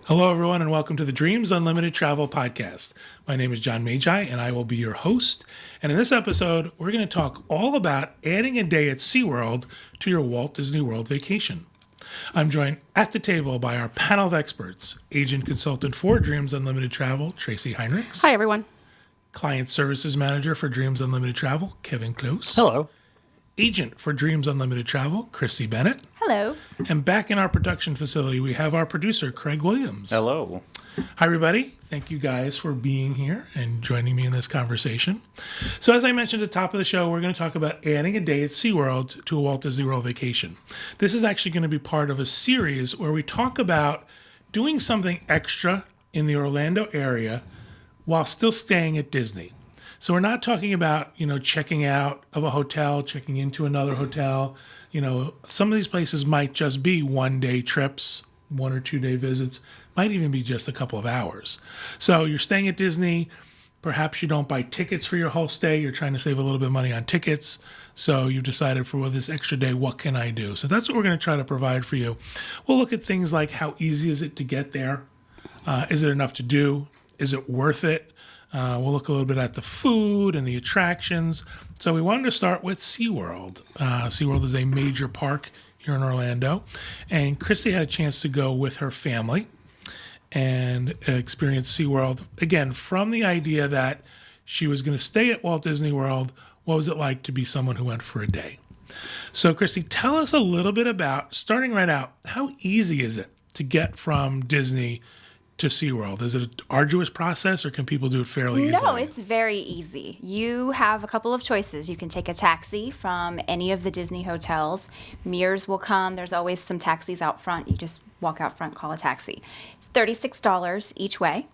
Hello, everyone, and welcome to the Dreams Unlimited Travel Podcast. My name is John Magi, and I will be your host. And in this episode, we're going to talk all about adding a day at SeaWorld to your Walt Disney World vacation. I'm joined at the table by our panel of experts, Agent Consultant for Dreams Unlimited Travel, Tracy Heinrichs. Hi, everyone. Client Services Manager for Dreams Unlimited Travel, Kevin Close. Hello. Agent for Dreams Unlimited Travel, Kristie Bennett. Hello. And back in our production facility, we have our producer, Craig Williams. Hello. Hi, everybody. Thank you guys for being here and joining me in this conversation. So as I mentioned at the top of the show, we're going to talk about adding a day at SeaWorld to a Walt Disney World vacation. This is actually going to be part of a series where we talk about doing something extra in the Orlando area while still staying at Disney. So we're not talking about, checking out of a hotel, checking into another hotel. Some of these places might just be one-day trips, 1 or 2 day visits, might even be just a couple of hours. So you're staying at Disney. Perhaps you don't buy tickets for your whole stay. You're trying to save a little bit of money on tickets. So you've decided for this extra day, what can I do? So that's what we're going to try to provide for you. We'll look at things like how easy is it to get there? Is it enough to do? Is it worth it? We'll look a little bit at the food and the attractions. So we wanted to start with SeaWorld. SeaWorld is a major park here in Orlando. And Kristie had a chance to go with her family and experience SeaWorld, again, from the idea that she was going to stay at Walt Disney World. What was it like to be someone who went for a day? So Kristie, tell us a little bit about, starting right out, how easy is it to get from Disney to SeaWorld? Is it an arduous process, or can people do it fairly easily? No, it's very easy. You have a couple of choices. You can take a taxi from any of the Disney hotels. Mears will come. There's always some taxis out front. You just walk out front, call a taxi. It's $36 each way.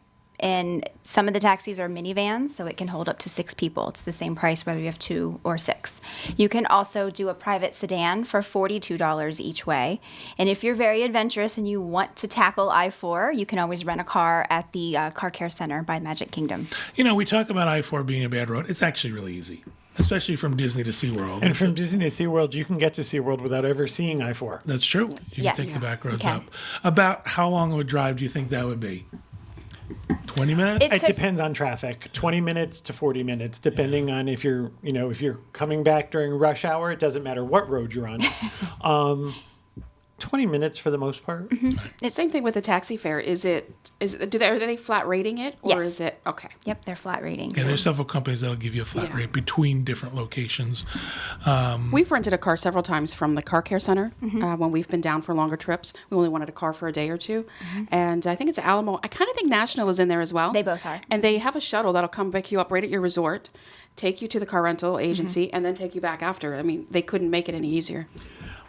And some of the taxis are minivans, so it can hold up to 6 people. It's the same price whether you have 2 or 6. You can also do a private sedan for $42 each way. And if you're very adventurous and you want to tackle I-4, you can always rent a car at the Car Care Center by Magic Kingdom. We talk about I-4 being a bad road. It's actually really easy, especially from Disney to SeaWorld. And from Disney to SeaWorld, you can get to SeaWorld without ever seeing I-4. That's true. You Yes. can take the back roads can. up. About how long of a drive do you think that would be? 20 minutes? It depends on traffic. 20 minutes to 40 minutes, depending on if you're coming back during rush hour. It doesn't matter what road you're on. 20 minutes for the most part. Mm-hmm. Same thing with the taxi fare. Are they flat rating it, or Yes. is it okay? Yep, they're flat ratings. Yeah, there's several companies that'll give you a flat rate between different locations. We've rented a car several times from the Car Care Center when we've been down for longer trips. We only wanted a car for a day or two, and I think it's Alamo. I kind of think National is in there as well. They both are. And they have a shuttle that'll come pick you up right at your resort, take you to the car rental agency, and then take you back after. I mean, they couldn't make it any easier.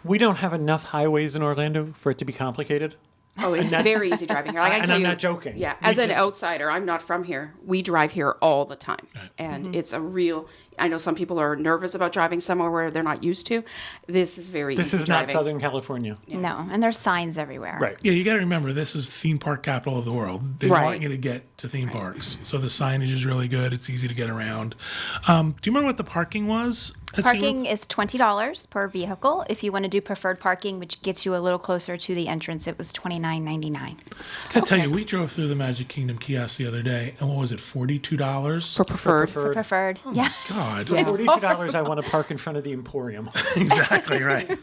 We don't have enough highways in Orlando for it to be complicated. Oh, it's very easy driving here. Like, I And tell I'm you, not joking. Yeah, We as an just- outsider, I'm not from here. We drive here all the time, and it's a real. I know some people are nervous about driving somewhere where they're not used to. This is very. This easy is not driving. Southern California. No, and there's signs everywhere. Right. Yeah, you got to remember, this is theme park capital of the world. They Right. want you to get to theme parks. So the signage is really good. It's easy to get around. Do you remember what the parking was at Parking SeaWorld? is $20 per vehicle. If you want to do preferred parking, which gets you a little closer to the entrance, it was $29.99. I tell you, we drove through the Magic Kingdom kiosk the other day, and what was it, $42? For preferred. For preferred, yeah. God. For $42, I want to park in front of the Emporium. Exactly right.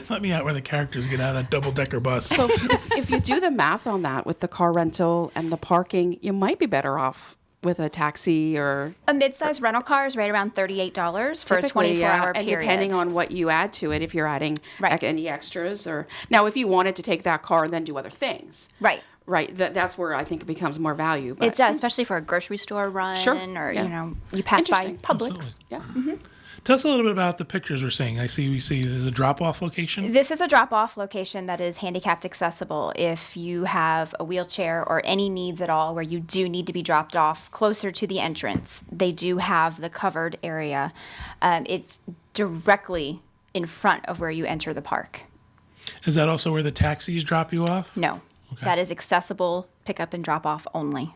Let me out where the characters get out of that double-decker bus. So if you do the math on that with the car rental and the parking, you might be better off with a taxi or A mid-size rental car is right around $38 for a typically, 24-hour and period. depending on what you add to it, if you're adding Right. any extras or now if you wanted to take that car and then do other things. Right. Right, that's where I think it becomes more value. But It does, especially for a grocery store run Sure, or, yeah. you pass by Interesting. Publix. yeah. Tell us a little bit about the pictures we're seeing. We see there's a drop-off location. This is a drop-off location that is handicapped accessible. If you have a wheelchair or any needs at all where you do need to be dropped off closer to the entrance, they do have the covered area. It's directly in front of where you enter the park. Is that also where the taxis drop you off? No, that is accessible pickup and drop-off only.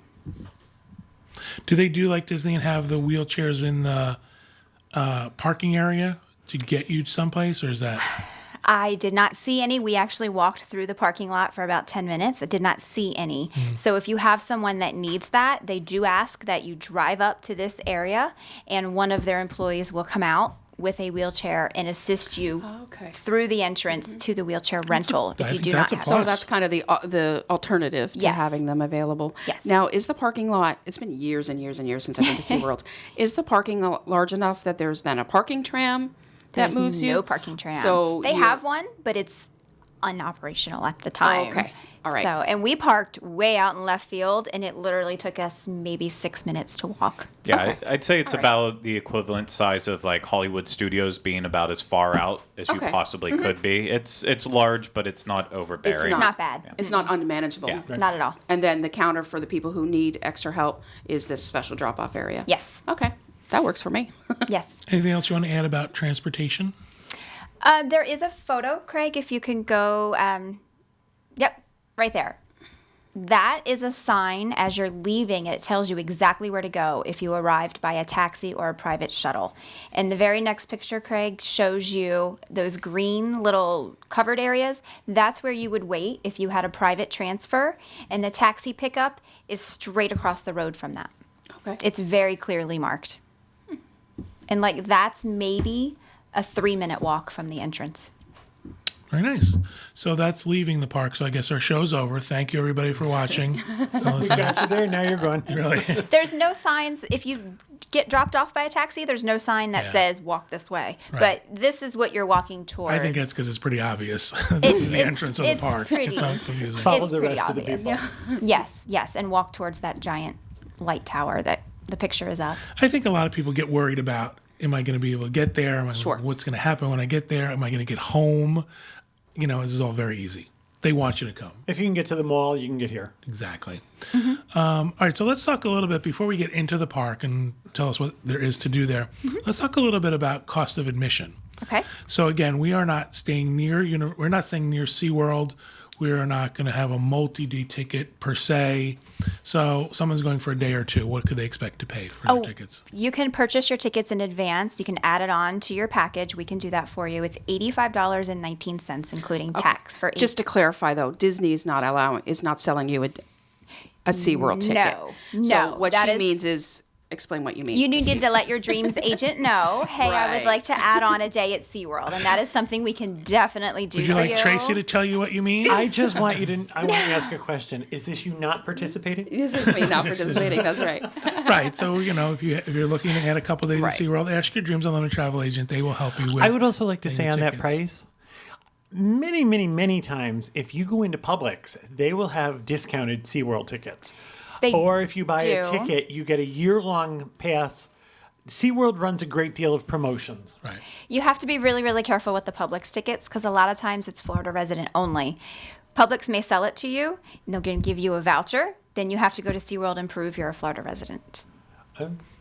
Do they do like Disney and have the wheelchairs in the parking area to get you someplace, or is that? I did not see any. We actually walked through the parking lot for about 10 minutes. I did not see any. So if you have someone that needs that, they do ask that you drive up to this area, and one of their employees will come out with a wheelchair and assist you Okay. through the entrance to the wheelchair rental I if you think do that's not a have plus. So that's kind of the alternative to Yes. having them available. Yes. Now, is the parking lot? It's been years and years and years since I've been to SeaWorld. Is the parking lot large enough that there's then a parking tram that There's moves no you? parking tram. So they you're- have one, but it's unoperational at the time. okay. All right. So, and we parked way out in left field, and it literally took us maybe 6 minutes to walk. Yeah, Okay. I'd say it's All right. about the equivalent size of like Hollywood Studios being about as far out as you Okay. possibly could be. It's large, but it's not overbearing. not. Not bad. It's not unmanageable. Yeah. Not at all. And then the counter for the people who need extra help is this special drop-off area. Yes. Okay, that works for me. Yes. Anything else you want to add about transportation? There is a photo, Craig, if you can go. Yep, right there. That is a sign as you're leaving, and it tells you exactly where to go if you arrived by a taxi or a private shuttle. And the very next picture, Craig, shows you those green little covered areas. That's where you would wait if you had a private transfer, and the taxi pickup is straight across the road from that. Okay. It's very clearly marked. And like that's maybe a 3-minute walk from the entrance. Very nice. So that's leaving the park. So I guess our show's over. Thank you, everybody, for watching. Got you there. Now you're going. Really. There's no signs if you get dropped off by a taxi. There's no sign that Yeah. says walk this way. Right. But this is what you're walking towards. I think that's because it's pretty obvious. This is the it's- entrance of the it's park. pretty- It's not confusing. Follow It's the pretty rest obvious. of the people. Yes, and walk towards that giant light tower that the picture is of. I think a lot of people get worried about, am I going to be able to get there? Sure. What's going to happen when I get there? Am I going to get home? You know, this is all very easy. They want you to come. If you can get to the mall, you can get here. Exactly. All right, so let's talk a little bit before we get into the park and tell us what there is to do there. Let's talk a little bit about cost of admission. Okay. So again, we are not staying near we're not staying near SeaWorld. We are not going to have a multi-day ticket per se. So someone's going for a day or two. What could they expect to pay for their tickets? You can purchase your tickets in advance. You can add it on to your package. We can do that for you. It's $85.19, including tax for Just to clarify, though, Disney is not selling you a SeaWorld ticket. No, So what that she is- means is, explain what you mean. You needed to let your dreams agent know, hey, I would Right. like to add on a day at SeaWorld. And that is something we can definitely do Would you for like Tracy to tell you what you mean? I just want you to. I want to ask a question. Is this you not participating? This is me not participating. That's right. Right. So, if you're looking to add a couple days Right. at SeaWorld, ask your Dreams Unlimited travel agent. They will help you with I would also like to getting say your on that tickets. price, many, many, many times, if you go into Publix, they will have discounted SeaWorld tickets. They Or if you buy a do. ticket, you get a year-long pass. SeaWorld runs a great deal of promotions. Right. You have to be really, really careful with the Publix tickets because a lot of times it's Florida resident only. Publix may sell it to you, and they're going to give you a voucher. Then you have to go to SeaWorld and prove you're a Florida resident.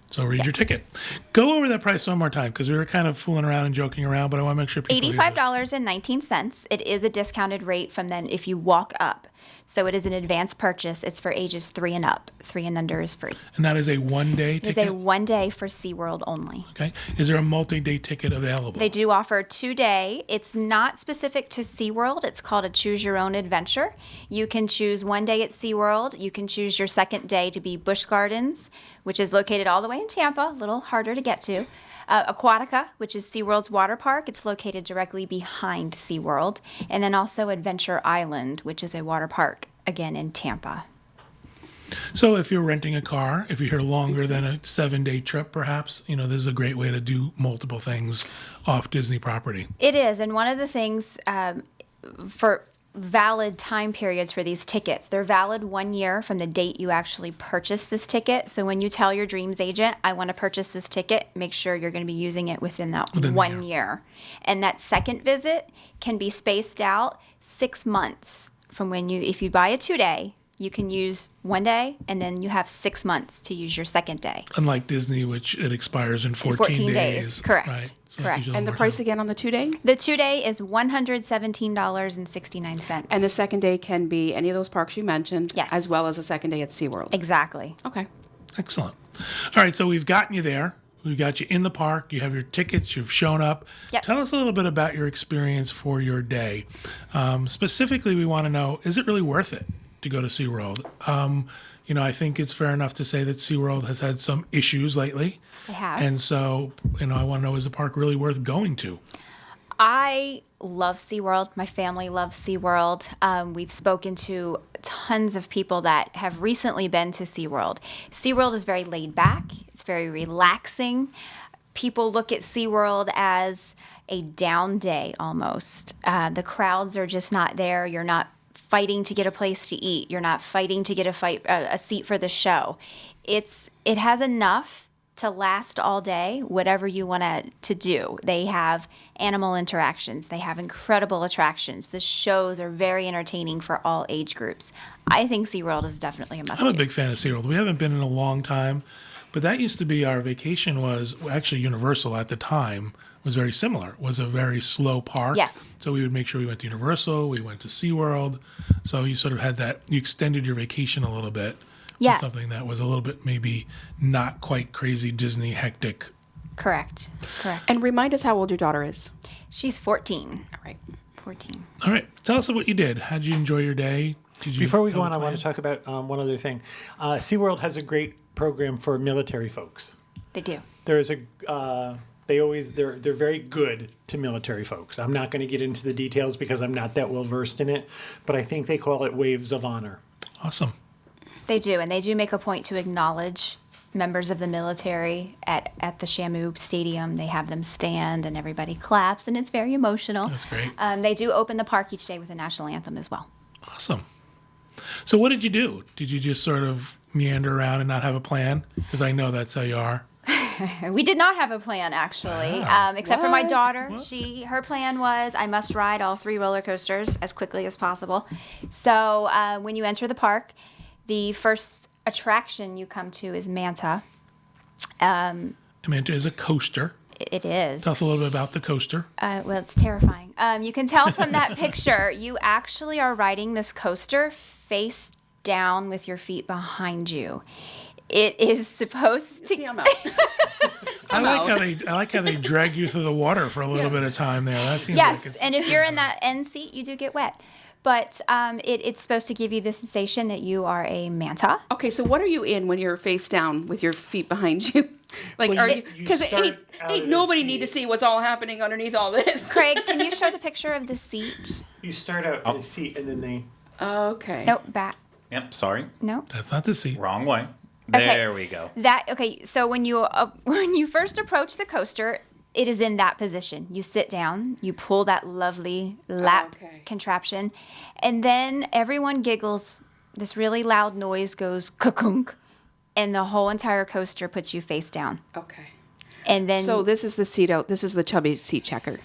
So read your ticket. Go over that price one more time because we were kind of fooling around and joking around, but I want to make sure people hear it. $85.19. It is a discounted rate from then if you walk up. So it is an advance purchase. It's for ages 3 and up. 3 and under is free. And that is a one-day It's ticket? a 1 day for SeaWorld only. Okay. Is there a multi-day ticket available? They do offer 2-day. It's not specific to SeaWorld. It's called a choose your own adventure. You can choose 1 day at SeaWorld. You can choose your second day to be Busch Gardens, which is located all the way in Tampa, a little harder to get to. Aquatica, which is SeaWorld's water park. It's located directly behind SeaWorld. And then also Adventure Island, which is a water park, again in Tampa. So if you're renting a car, if you're here longer than a 7-day trip, perhaps, this is a great way to do multiple things off Disney property. It is, and one of the things for valid time periods for these tickets, they're valid 1 year from the date you actually purchase this ticket. So when you tell your dreams agent, I want to purchase this ticket, make sure you're going to be using it within that Within the 1 year. And that second visit can be spaced out 6 months from if you buy a 2-day, you can use 1 day, and then you have 6 months to use your second day. Unlike Disney, which it expires in 14 days. Correct. Right? So Correct. usually And the more price time. again on the 2-day? The 2-day is $117.69. And the second day can be any of those parks you mentioned, Yes. as well as a second day at SeaWorld. Exactly. Okay. Excellent. All right, so we've gotten you there. We got you in the park. You have your tickets. You've shown up. Yep. Tell us a little bit about your experience for your day. Specifically, we want to know, is it really worth it to go to SeaWorld? I think it's fair enough to say that SeaWorld has had some issues lately. They have. And so, I want to know, is the park really worth going to? I love SeaWorld. My family loves SeaWorld. We've spoken to tons of people that have recently been to SeaWorld. SeaWorld is very laid back. It's very relaxing. People look at SeaWorld as a down day almost. The crowds are just not there. You're not fighting to get a place to eat. You're not fighting to get a seat for the show. It has enough to last all day, whatever you want to do. They have animal interactions. They have incredible attractions. The shows are very entertaining for all age groups. I think SeaWorld is definitely a must-do. I'm a big fan of SeaWorld. We haven't been in a long time, but that used to be our vacation. Was actually Universal at the time was very similar. It was a very slow park. Yes. So we would make sure we went to Universal, we went to SeaWorld. So you sort of had that, you extended your vacation a little bit. Yes. Something that was a little bit maybe not quite crazy Disney hectic. Correct. And remind us how old your daughter is. She's 14. All right. 14. All right. Tell us what you did. How did you enjoy your day? Before we go on, I want to talk about one other thing. SeaWorld has a great program for military folks. They do. There's they're very good to military folks. I'm not going to get into the details because I'm not that well versed in it, but I think they call it Waves of Honor. Awesome. They do, and they do make a point to acknowledge members of the military at the Shamu Stadium. They have them stand, and everybody claps, and it's very emotional. That's great. They do open the park each day with a national anthem as well. Awesome. So what did you do? Did you just sort of meander around and not have a plan? Because I know that's how you are. We did not have a plan, actually, except for my daughter. Her plan was, I must ride all 3 roller coasters as quickly as possible. So when you enter the park, the first attraction you come to is Manta. Manta is a coaster. It is. Tell us a little bit about the coaster. Well, it's terrifying. You can tell from that picture, you actually are riding this coaster face down with your feet behind you. It is supposed to... See, I'm out. I like how they drag you through the water for a little bit of time there. That seems Yes, like it's... and if you're in that end seat, you do get wet. But it's supposed to give you the sensation that you are a manta. Okay, so what are you in when you're face down with your feet behind you? Like, Well, are you- you? you Because start ain't out of the nobody need to seat. see what's all happening underneath all this. Craig, can you show the picture of the seat? You start out in a seat and then they... Okay. Nope, back. Yep, sorry. Nope. That's not the seat. Wrong way. Okay. There we go. So when you first approach the coaster, it is in that position. You sit down, you pull that lovely lap Okay. contraption, and then everyone giggles. This really loud noise goes ka-kunk, and the whole entire coaster puts you face down. Okay. And then So this is the seat out. This is the chubby seat checker.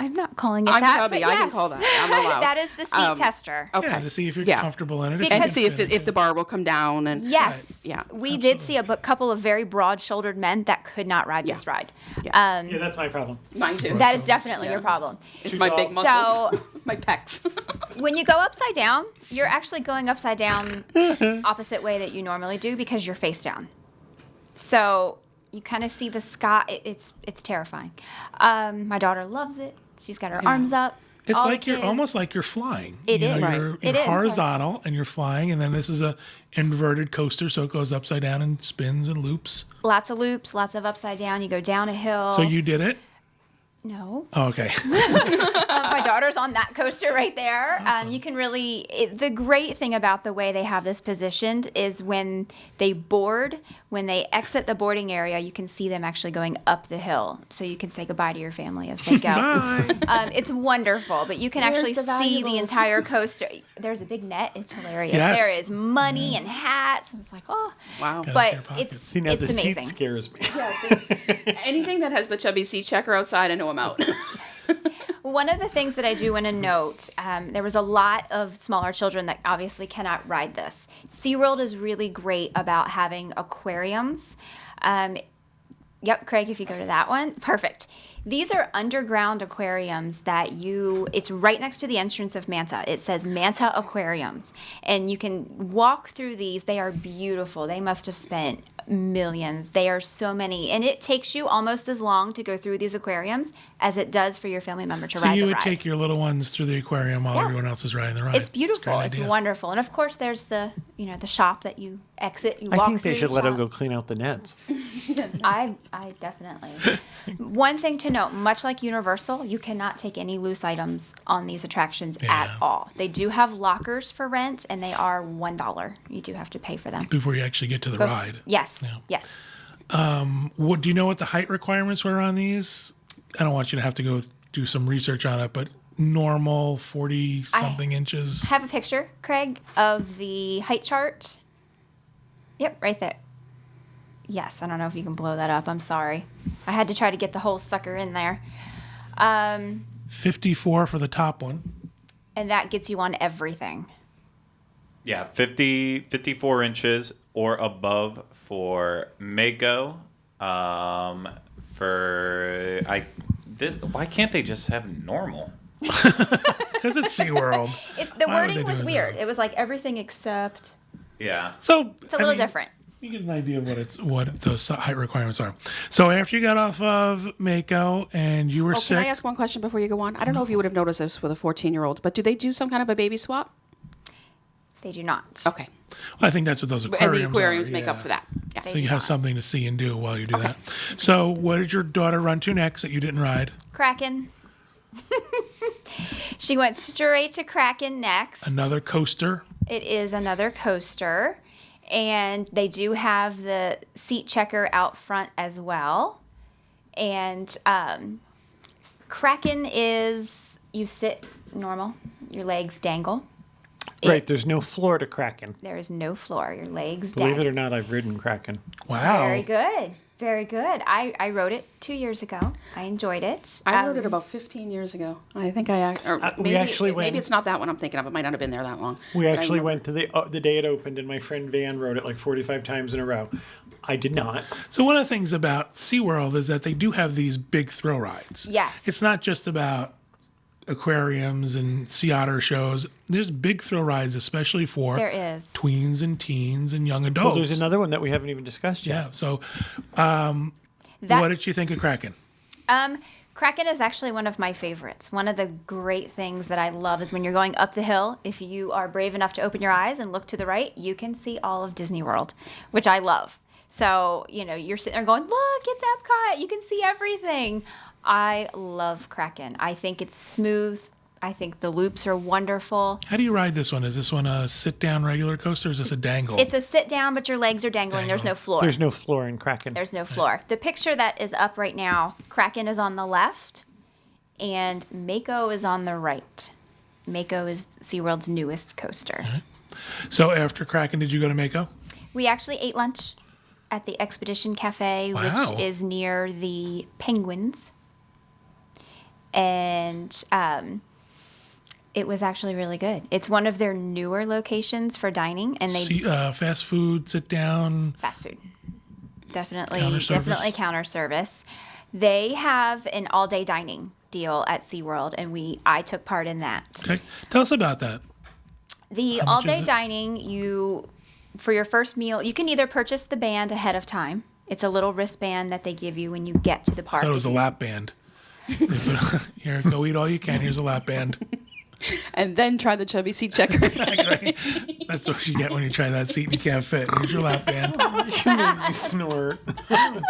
I'm not calling it I'm that. chubby. but I can yes. call that. I'm allowed. That is the seat tester. Okay. Yeah, to see if you're Yeah. comfortable in it. Because- And to see if the bar will come down and Yes. Yeah, We did see a couple of very broad-shouldered men that could not ride this ride. Yeah. Yeah, that's my problem. mine too. That is definitely your problem. It's my big So- muscles, my pecs. When you go upside down, you're actually going upside down opposite way that you normally do because you're face down. So you kind of see the sky. It's terrifying. My daughter loves it. She's got her arms up. It's All the like you're kids. almost like you're flying. It is. Right. You're It is. horizontal and you're flying, and then this is a inverted coaster, so it goes upside down and spins and loops. Lots of loops, lots of upside down. You go down a hill. So you did it? No. Oh, okay. My daughter's on that coaster right there. You can really, the great thing about the way they have this positioned is when they board, when they exit the boarding area, you can see them actually going up the hill. So you can say goodbye to your family as they go. Bye. It's wonderful, but you can Where's actually the see the valuables? entire coaster. There's a big net. It's hilarious. Yes. There is money and hats. It's like, oh. Wow. Got But your pockets. it's See, now the amazing. seat scares me. Anything that has the chubby seat checker outside, I know I'm out. One of the things that I do want to note, there was a lot of smaller children that obviously cannot ride this. SeaWorld is really great about having aquariums. Yep, Craig, if you go to that one. Perfect. These are underground aquariums that it's right next to the entrance of Manta. It says Manta Aquariums. And you can walk through these. They are beautiful. They must have spent millions. They are so many. And it takes you almost as long to go through these aquariums as it does for your family member to So ride you the would ride. take your little ones through the aquarium while Yes. everyone else is riding the ride. It's beautiful. That's a It's great idea. wonderful. And of course, there's the shop that you exit. You walk I think they through should the let them shop. go clean out the nets. I definitely. One thing to note, much like Universal, you cannot take any loose items on these attractions at Yeah. all. They do have lockers for rent, and they are $1. You do have to pay for them. Before you actually get to the ride. Yes. Yeah. Yes. What do you know what the height requirements were on these? I don't want you to have to go do some research on it, but normal 40 something inches. Have a picture, Craig, of the height chart. Yep, right there. Yes, I don't know if you can blow that up. I'm sorry. I had to try to get the whole sucker in there. 54 for the top one. And that gets you on everything. Yeah, 54 inches or above for Mako. Why can't they just have normal? Because it's SeaWorld. The Why would they wording do was it that weird. way? It was like everything except. Yeah. So It's a little different. You get an idea of what those height requirements are. So after you got off of Mako and you were Oh, sick, can I ask one question before you go on? I don't know if you would have noticed this with a 14-year-old, but do they do some kind of a baby swap? They do not. Okay. well, I think that's what those aquariums And the aquariums are, make up yeah. for that. Yeah. So you have something to see and do while you do that. So what did your daughter run to next that you didn't ride? Kraken. She went straight to Kraken next. Another coaster. It is another coaster. And they do have the seat checker out front as well. And Kraken is, you sit normal, your legs dangle. Right, there's no floor to Kraken. There is no floor, your legs Believe dangle. it or not, I've ridden Kraken. Wow. Very good. Very good. I rode it 2 years ago. I enjoyed it. I rode it about 15 years ago. I think we actually went- maybe it's not that one I'm thinking of. It might not have been there that long. We But I actually remember- went to the day it opened, and my friend Van rode it like 45 times in a row. I did not. So one of the things about SeaWorld is that they do have these big thrill rides. Yes. It's not just about aquariums and sea otter shows. There's big thrill rides, especially for There is. tweens and teens and young Well, adults. there's another one that we haven't even discussed yet. Yeah. So That, what did you think of Kraken? Kraken is actually one of my favorites. One of the great things that I love is when you're going up the hill, if you are brave enough to open your eyes and look to the right, you can see all of Disney World, which I love. So, you're sitting there going, look, it's Epcot. You can see everything. I love Kraken. I think it's smooth. I think the loops are wonderful. How do you ride this one? Is this one a sit-down regular coaster or is this a dangle? It's a sit down, but your legs are dangling. There's no floor. There's no floor in Kraken. There's no floor. The picture that is up right now, Kraken is on the left, and Mako is on the right. Mako is SeaWorld's newest coaster. So after Kraken, did you go to Mako? We actually ate lunch at the Expedition Cafe, Wow. which is near the Penguins. And it was actually really good. It's one of their newer locations for dining, and they Fast food, sit down. fast food. Definitely, Counter service? definitely counter service. They have an all-day dining deal at SeaWorld, and I took part in that. Okay. Tell us about that. The How much is all-day it? dining, for your first meal, you can either purchase the band ahead of time. It's a little wristband that they give you when you get to the I park. thought it was a lap band. Here, go eat all you can. Here's a lap band. And then try the chubby seat checker. Right? That's what you get when you try that seat and you can't fit. Here's your lap band. You made me snort.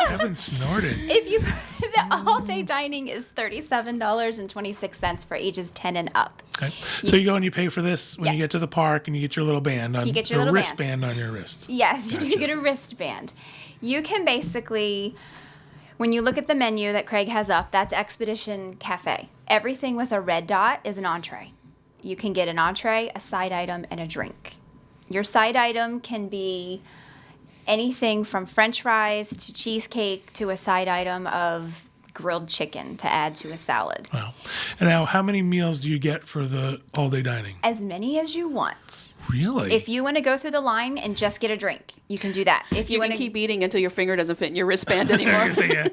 Kevin snorted. The all-day dining is $37.26 for ages 10 and up. Okay. So you go and you pay for this when Yeah. you get to the park and you get your little band on You get your a little wristband on your wrist. Yes, Gotcha. you get a wristband. You can basically, when you look at the menu that Craig has up, that's Expedition Cafe. Everything with a red dot is an entree. You can get an entree, a side item, and a drink. Your side item can be anything from French fries to cheesecake to a side item of grilled chicken to add to a salad. Wow. And now, how many meals do you get for the all-day dining? As many as you want. Really? If you want to go through the line and just get a drink, you can do that. If You want can to keep eating until your finger doesn't fit in your wristband anymore. So, yeah,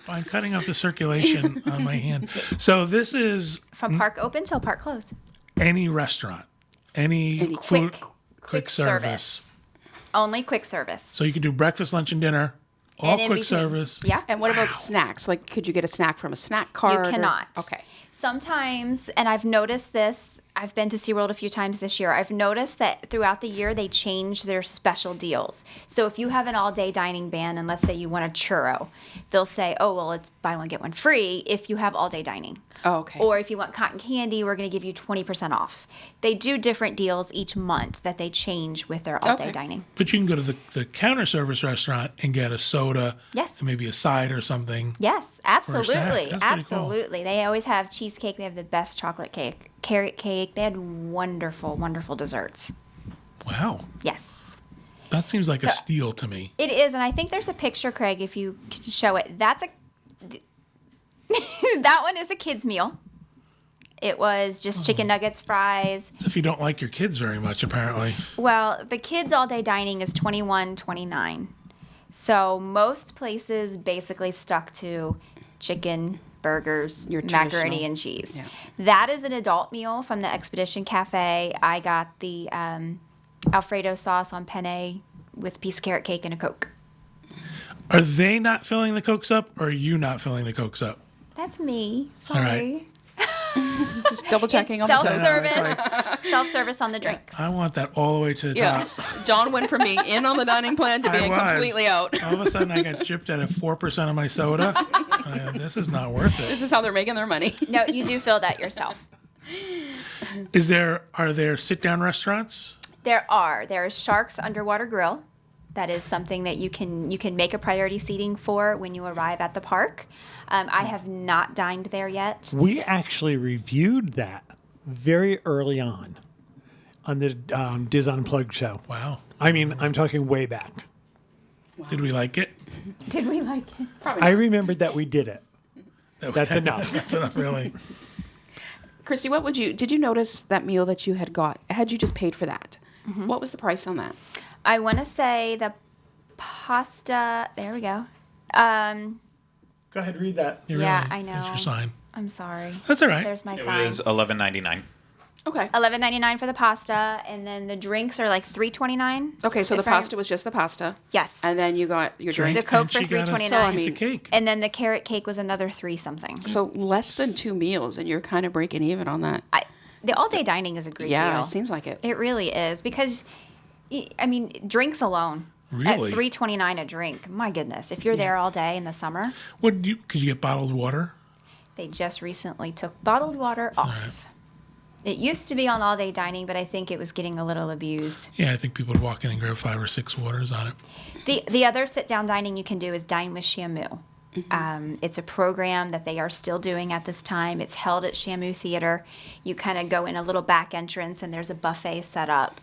I'm cutting off the circulation on my hand. So this is from park open till park close. any restaurant, any food, quick service. Only quick service. So you can do breakfast, lunch, and dinner, all And in quick between. service. Yeah. And what about snacks? Like, could you get a snack from a snack cart? You cannot. Okay. Sometimes, and I've noticed this, I've been to SeaWorld a few times this year. I've noticed that throughout the year they change their special deals. So if you have an all-day dining ban, and let's say you want a churro, they'll say, oh, well, it's buy one, get one free if you have all-day dining. Oh, okay. Or if you want cotton candy, we're going to give you 20% off. They do different deals each month that they change with their all-day Okay. dining. But you can go to the counter service restaurant and get a soda, Yes. and maybe a side or something. Yes, absolutely. That's pretty cool. Absolutely. They always have cheesecake. They have the best chocolate cake, carrot cake. They had wonderful, wonderful desserts. Wow, Yes. that seems like a steal to me. It is, and I think there's a picture, Craig, if you could show it. That's a that one is a kid's meal. It was just chicken nuggets, fries. So if you don't like your kids very much, apparently. Well, the kids all day dining is $21.29. So most places basically stuck to chicken, burgers, Your macaroni traditional. and cheese. Yeah. That is an adult meal from the Expedition Cafe. I got the Alfredo sauce on penne with piece of carrot cake and a Coke. Are they not filling the Cokes up, or are you not filling the Cokes up? That's me. All right. Sorry. Just double checking on Self-service. Self-service on the drinks. I want that all the way to the Yeah. top. John went from being in on the dining plan to I being was. completely out. All of a sudden, I got gypped at 4% of my soda. This is not worth it. This is how they're making their money. No, you do fill that yourself. Are there sit-down restaurants? There's Shark's Underwater Grill. That is something that you can make a priority seating for when you arrive at the park. I have not dined there yet. We actually reviewed that very early on the Diz Unplugged show. Wow. I mean, I'm talking way back. Did we like it? Did we like it? I remembered that we did it. That's enough. That's enough, really. Kristie, did you notice that meal that you had got? Had you just paid for that? Mm-hmm. What was the price on that? I want to say the pasta. There we go. Go ahead, read that. You Yeah, really- I know. That's your sign. I'm sorry. That's all right. There's my It sign. was $11.99. Okay. $11.99 for the pasta, and then the drinks are like $3.29. Okay, so the If I- pasta was just the pasta. Yes. And then you got your drink. The Coke And for she got a $3.29. piece of cake. And then the carrot cake was another $3 something. So less than 2 meals, and you're kind of breaking even on that. The all day dining is a great Yeah, deal. it seems like it. It really is because, I mean, drinks alone Really? at $3.29 a drink. My goodness, if you're there all day in the summer, Could you get bottled water? they just recently took bottled water off. It used to be on all day dining, but I think it was getting a little abused. Yeah, I think people would walk in and grab 5 or 6 waters on it. The other sit down dining you can do is Dine with Shamu. It's a program that they are still doing at this time. It's held at Shamu Theater. You kind of go in a little back entrance, and there's a buffet set up.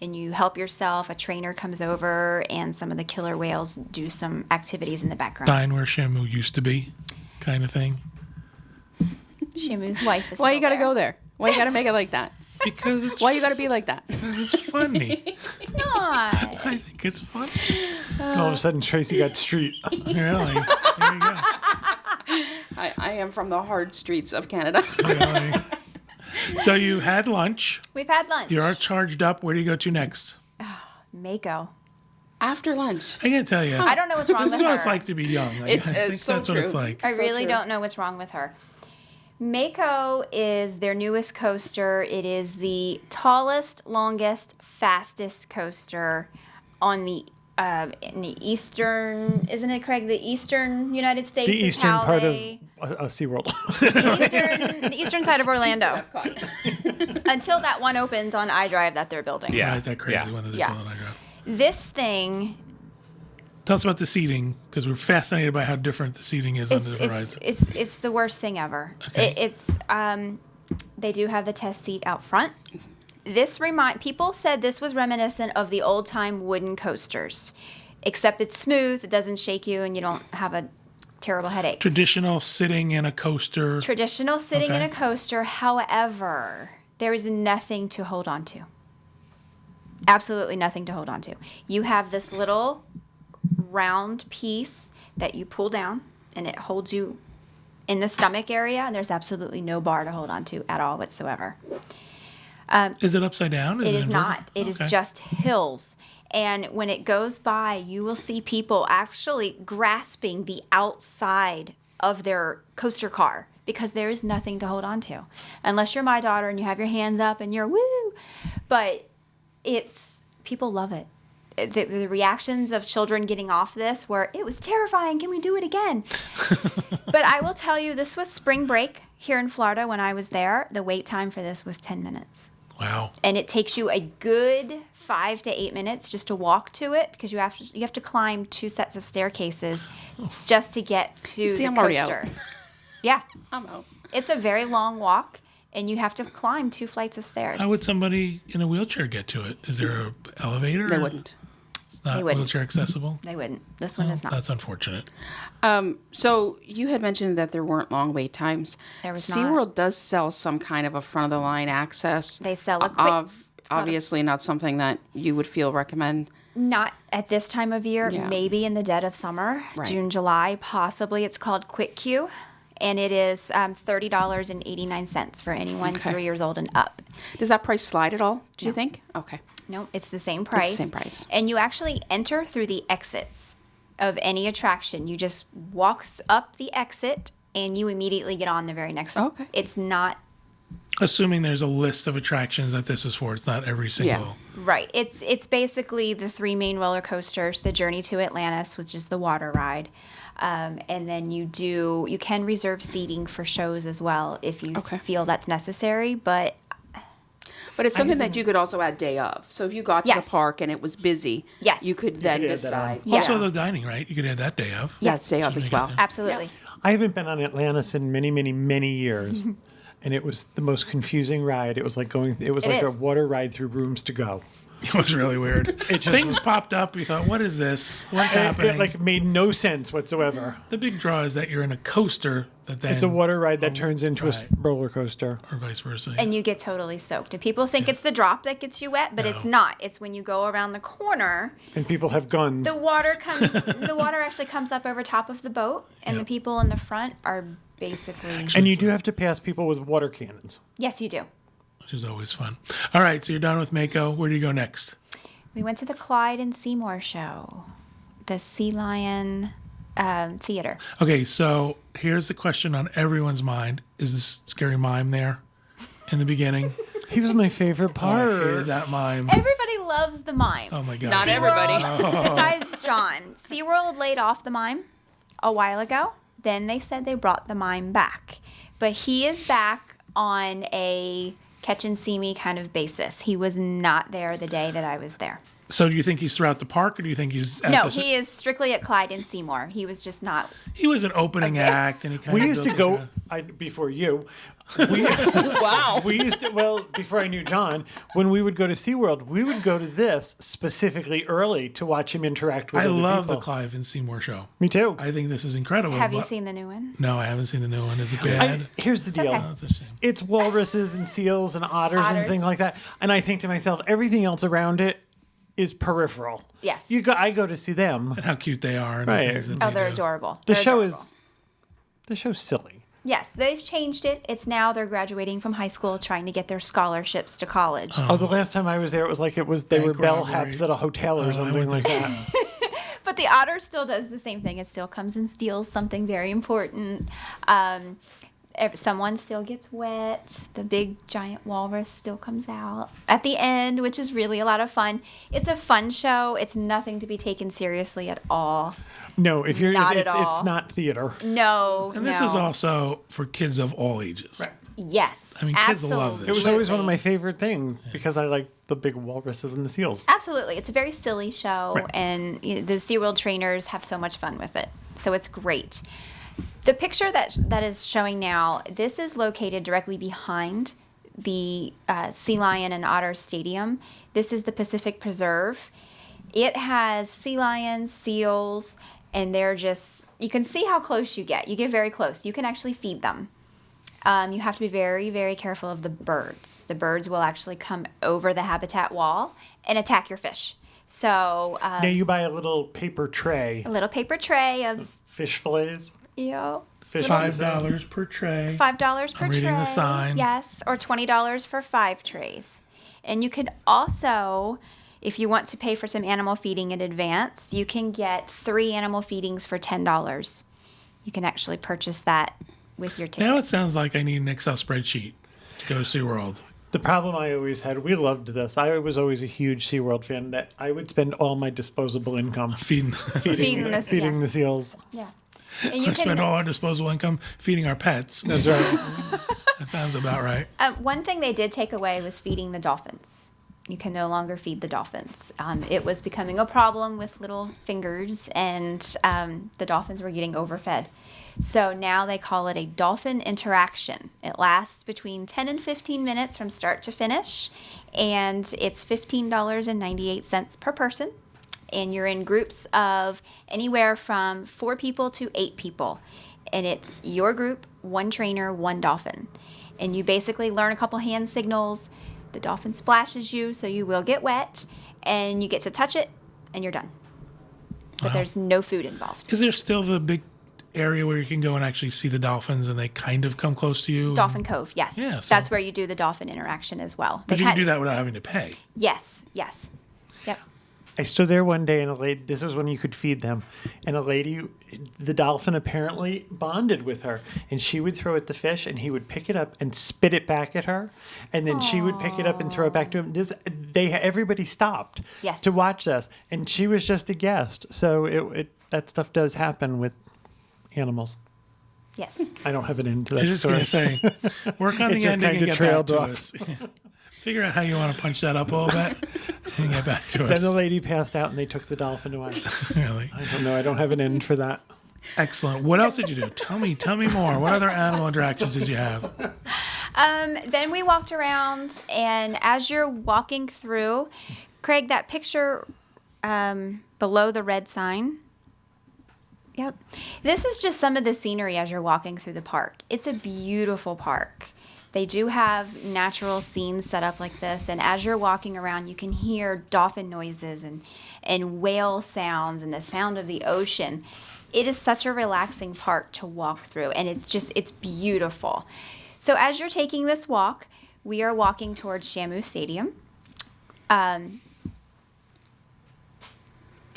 And you help yourself. A trainer comes over, and some of the killer whales do some activities in the background. Dine where Shamu used to be, kind of thing. Shamu's wife is Why still you got to there. go there? Why you got to make it like that? Because it's, Why you got to be like that? it's funny. It's not. I think it's funny. All of a sudden, Tracy got street. Really. There you go. I am from the hard streets of Canada. Really. So you had lunch. We've had lunch. You're charged up. Where do you go to next? Mako. After lunch. I can't tell you. I don't know what's wrong This with is what her. it's like to be young. I It's think so that's what it's true. like. I So really true. don't know what's wrong with her. Mako is their newest coaster. It is the tallest, longest, fastest coaster on the in the eastern, isn't it, Craig? The eastern United States. The is eastern how part they- of SeaWorld. the eastern side of Orlando. Until that one opens on iDrive that they're building. Yeah. Right, that crazy Yeah. one that they Yeah. built on iDrive. This thing, Tell us about the seating, because we're fascinated by how different the seating is on the different rides. it's the worst thing ever. Okay. They do have the test seat out front. People said this was reminiscent of the old time wooden coasters, except it's smooth, it doesn't shake you, and you don't have a terrible headache. Traditional sitting in a coaster. Traditional sitting in Okay. a coaster, however, there is nothing to hold on to. Absolutely nothing to hold on to. You have this little round piece that you pull down, and it holds you in the stomach area, and there's absolutely no bar to hold on to at all whatsoever. Is it upside down? It is inverted? not. It is Okay. just hills. And when it goes by, you will see people actually grasping the outside of their coaster car because there is nothing to hold on to. Unless you're my daughter and you have your hands up and you're woo. But people love it. The reactions of children getting off this were, it was terrifying. Can we do it again? But I will tell you, this was spring break here in Florida when I was there. The wait time for this was 10 minutes. Wow. And it takes you a good 5 to 8 minutes just to walk to it because you have to climb 2 sets of staircases just to get to See, the I'm already out. coaster. Yeah, I'm out. it's a very long walk, and you have to climb 2 flights of stairs. How would somebody in a wheelchair get to it? Is there an elevator? They or wouldn't. It's not They wouldn't. wheelchair accessible? They wouldn't. This one is not. That's unfortunate. So you had mentioned that there weren't long wait times. There was not. SeaWorld does sell some kind of a front of the line access. They sell a quick. Obviously not something that you would feel recommend. Not at this time of year. Yeah. Maybe in the dead of summer, Right. June, July, possibly. It's called Quick Queue, and it is $30.89 for anyone Okay. 3 years old and up. Does that price slide at all, do you think? Okay. No, it's the same price. same price. And you actually enter through the exits of any attraction. You just walk up the exit and you immediately get on the very next one. Okay. It's not Assuming there's a list of attractions that this is for. It's not every single. right. It's basically the 3 main roller coasters, the Journey to Atlantis, which is the water ride. And then you can reserve seating for shows as well if you Okay. feel that's necessary. But But it's something that you could also add day of. So if you got to Yes. the park and it was busy, Yes. you could then could add that decide. on. Yeah. Also, the dining, right? You could add that day of. Yes, day of As soon as as you get well. there. absolutely. I haven't been on Atlantis in many, many, many years. And it was the most confusing ride. It was like a is. water ride through rooms to go. It was really weird. Things popped up. We thought, what is this? What's happening? It like made no sense whatsoever. The big draw is that you're in a coaster that then It's a water ride that turns into right. a roller coaster. or vice versa. And you get totally soaked. And people think it's the drop that gets you wet, but it's not. It's when you go around the corner, And people have guns. the water actually comes up over top of the boat, and the people in the front are basically. And you do have to pass people with water cannons. Yes, you do. which is always fun. All right, so you're done with Mako. Where do you go next? We went to the Clyde and Seymour show, the Sea Lion Theater. Okay, so here's the question on everyone's mind: is this scary mime there in the beginning? He was my favorite Oh, I hated part. that mime. Everybody loves the mime. Oh my god! Not everybody. Besides John. SeaWorld laid off the mime a while ago. Then they said they brought the mime back. But he is back on a catch and see me kind of basis. He was not there the day that I was there. So do you think he's throughout the park, or do you think he's at No, the, he is strictly at Clyde and Seymour. He was just not. He was an opening act, and he kind We of used to go before you. Wow. We used to, well, before I knew John, when we would go to SeaWorld, we would go to this specifically early to watch him interact with I other love the people. Clive and Seymour show. Me too. I think this is incredible. Have you but- seen the new one? No, I haven't seen the new one. Is it bad? Here's the deal. okay. Oh, that's a shame. It's walruses and seals and otters and Otters. things like that. And I think to myself, everything else around it is peripheral. Yes. I go to see them. And how cute they are. And Right. the things that Oh, they they're do. adorable. The They're show adorable. the show's silly. Yes, they've changed it. It's now they're graduating from high school, trying to get their scholarships to college. Oh, the last time I was there, it was like they were Bank bellhops robbery. at a hotel Oh, or I something went like there. that. But the otter still does the same thing. It still comes and steals something very important. Someone still gets wet. The big giant walrus still comes out at the end, which is really a lot of fun. It's a fun show. It's nothing to be taken seriously at all. No, if you're, Not at all. it's not theater. No, And this no. is also for kids of all ages. Yes, I mean, kids will love absolutely. this. It was always one of my favorite things because I like the big walruses and the seals. Absolutely. It's a very silly show, Right. and the SeaWorld trainers have so much fun with it. So it's great. The picture that is showing now, this is located directly behind the Sea Lion and Otter Stadium. This is the Pacific Preserve. It has sea lions, seals, and they're just, you can see how close you get. You get very close. You can actually feed them. You have to be very, very careful of the birds. The birds will actually come over the habitat wall and attack your fish. So Now you buy a little paper tray, a little paper tray of, fish fillets, fish $5 per tray. $5 per I'm tray. reading the sign. Yes, or $20 for 5 trays. And you can also, if you want to pay for some animal feeding in advance, you can get 3 animal feedings for $10. You can actually purchase that with your ticket. Now it sounds like I need an Excel spreadsheet to go to SeaWorld. The problem I always had, we loved this. I was always a huge SeaWorld fan, that I would spend all my disposable income Feeding. Feeding this, feeding yeah. the seals. Yeah. And you We spend can, all our disposable income feeding our pets. That's right. That sounds about right. one thing they did take away was feeding the dolphins. You can no longer feed the dolphins. It was becoming a problem with little fingers, and the dolphins were getting overfed. So now they call it a dolphin interaction. It lasts between 10 and 15 minutes from start to finish, and it's $15.98 per person. And you're in groups of anywhere from 4 people to 8 people. And it's your group, 1 trainer, 1 dolphin. And you basically learn a couple hand signals. The dolphin splashes you, so you will get wet, and you get to touch it, and you're done. But there's no food involved. Is there still the big area where you can go and actually see the dolphins and they kind of come close to you? Dolphin Cove, yes. Yeah, so- That's where you do the dolphin interaction as well. But you can do that without having to pay. Yes. Yep. I stood there one day, and a lady, this is when you could feed them, and a lady, the dolphin apparently bonded with her, and she would throw at the fish, and he would pick it up and spit it back at her, and then she would pick it up and throw it back to him. Everybody stopped Yes. to watch this, and she was just a guest. So that stuff does happen with animals. Yes. I don't have an end to I that was just going story. to say, work on It the just ending and kinda get back trailed to off. us. Figure out how you want to punch that up a little bit and get back to Then us. the lady passed out, and they took the dolphin away. Really. I don't know. I don't have an end for that. Excellent. What else did you do? Tell me more. What other animal interactions did you have? Then we walked around, and as you're walking through, Craig, that picture below the red sign. Yep. This is just some of the scenery as you're walking through the park. It's a beautiful park. They do have natural scenes set up like this, and as you're walking around, you can hear dolphin noises and whale sounds and the sound of the ocean. It is such a relaxing park to walk through, and it's beautiful. So as you're taking this walk, we are walking towards Shamu Stadium.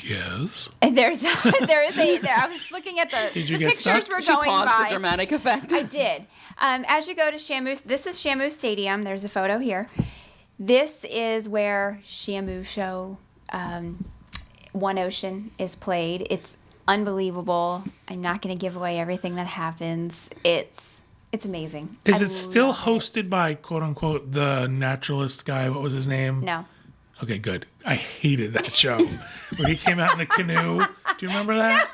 Yes. And there is I was looking at the Did you the get pictures stuck? were She going paused by. for dramatic effect. I did. As you go to Shamu, this is Shamu Stadium. There's a photo here. This is where Shamu Show, One Ocean is played. It's unbelievable. I'm not going to give away everything that happens. It's amazing. Is I it still love hosted by quote unquote the naturalist guy? What was his name? No. Okay, good. I hated that show. When he came out in the canoe. Do you remember that?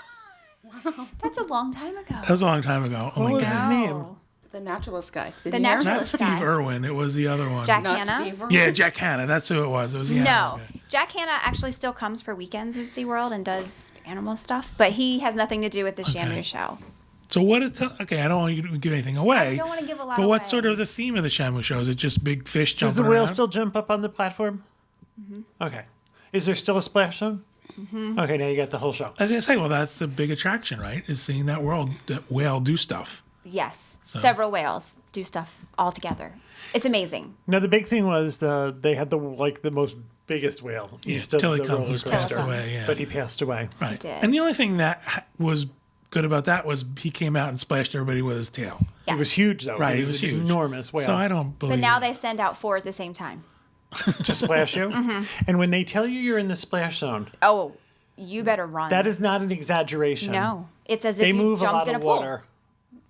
That's a long time ago. That was a long time ago. Oh What my was god. his name? The naturalist guy. Did The you hear? naturalist- Not Steve guy. Irwin. It was the other one. Jack Not Hanna? Steve Irwin? Yeah, Jack Hanna. That's who it was. It was No. okay. Jack Hanna actually still comes for weekends at SeaWorld and does animal stuff, but he has nothing to do with the Shamu show. So what is? Okay, I don't want you to give anything away. I don't want to give a lot But away. what's sort of the theme of the Shamu show? Is it just big fish Does jumping the whale around? still jump up on the platform? Mm-hmm. Okay. Is there still a splash zone? Mm-hmm. Okay, now you got the whole show. I was gonna say, well, that's the big attraction, right? Is seeing that whale do stuff. Yes. Several whales do stuff all together. It's amazing. Now the big thing was they had the most biggest whale east of the Tillicum, roller who's coaster, passed away. Yeah, but he passed away. right. did. And the only thing that was good about that was he came out and splashed everybody with his tail. Yes. It was huge though. Right, It it was an huge. enormous whale So I don't believe. But now it. they send out 4 at the same time. to splash you. Mm-hmm. And when they tell you you're in the splash zone, Oh, you better run. that is not an exaggeration. No. It's as if They you move a jumped lot in a of pool. water.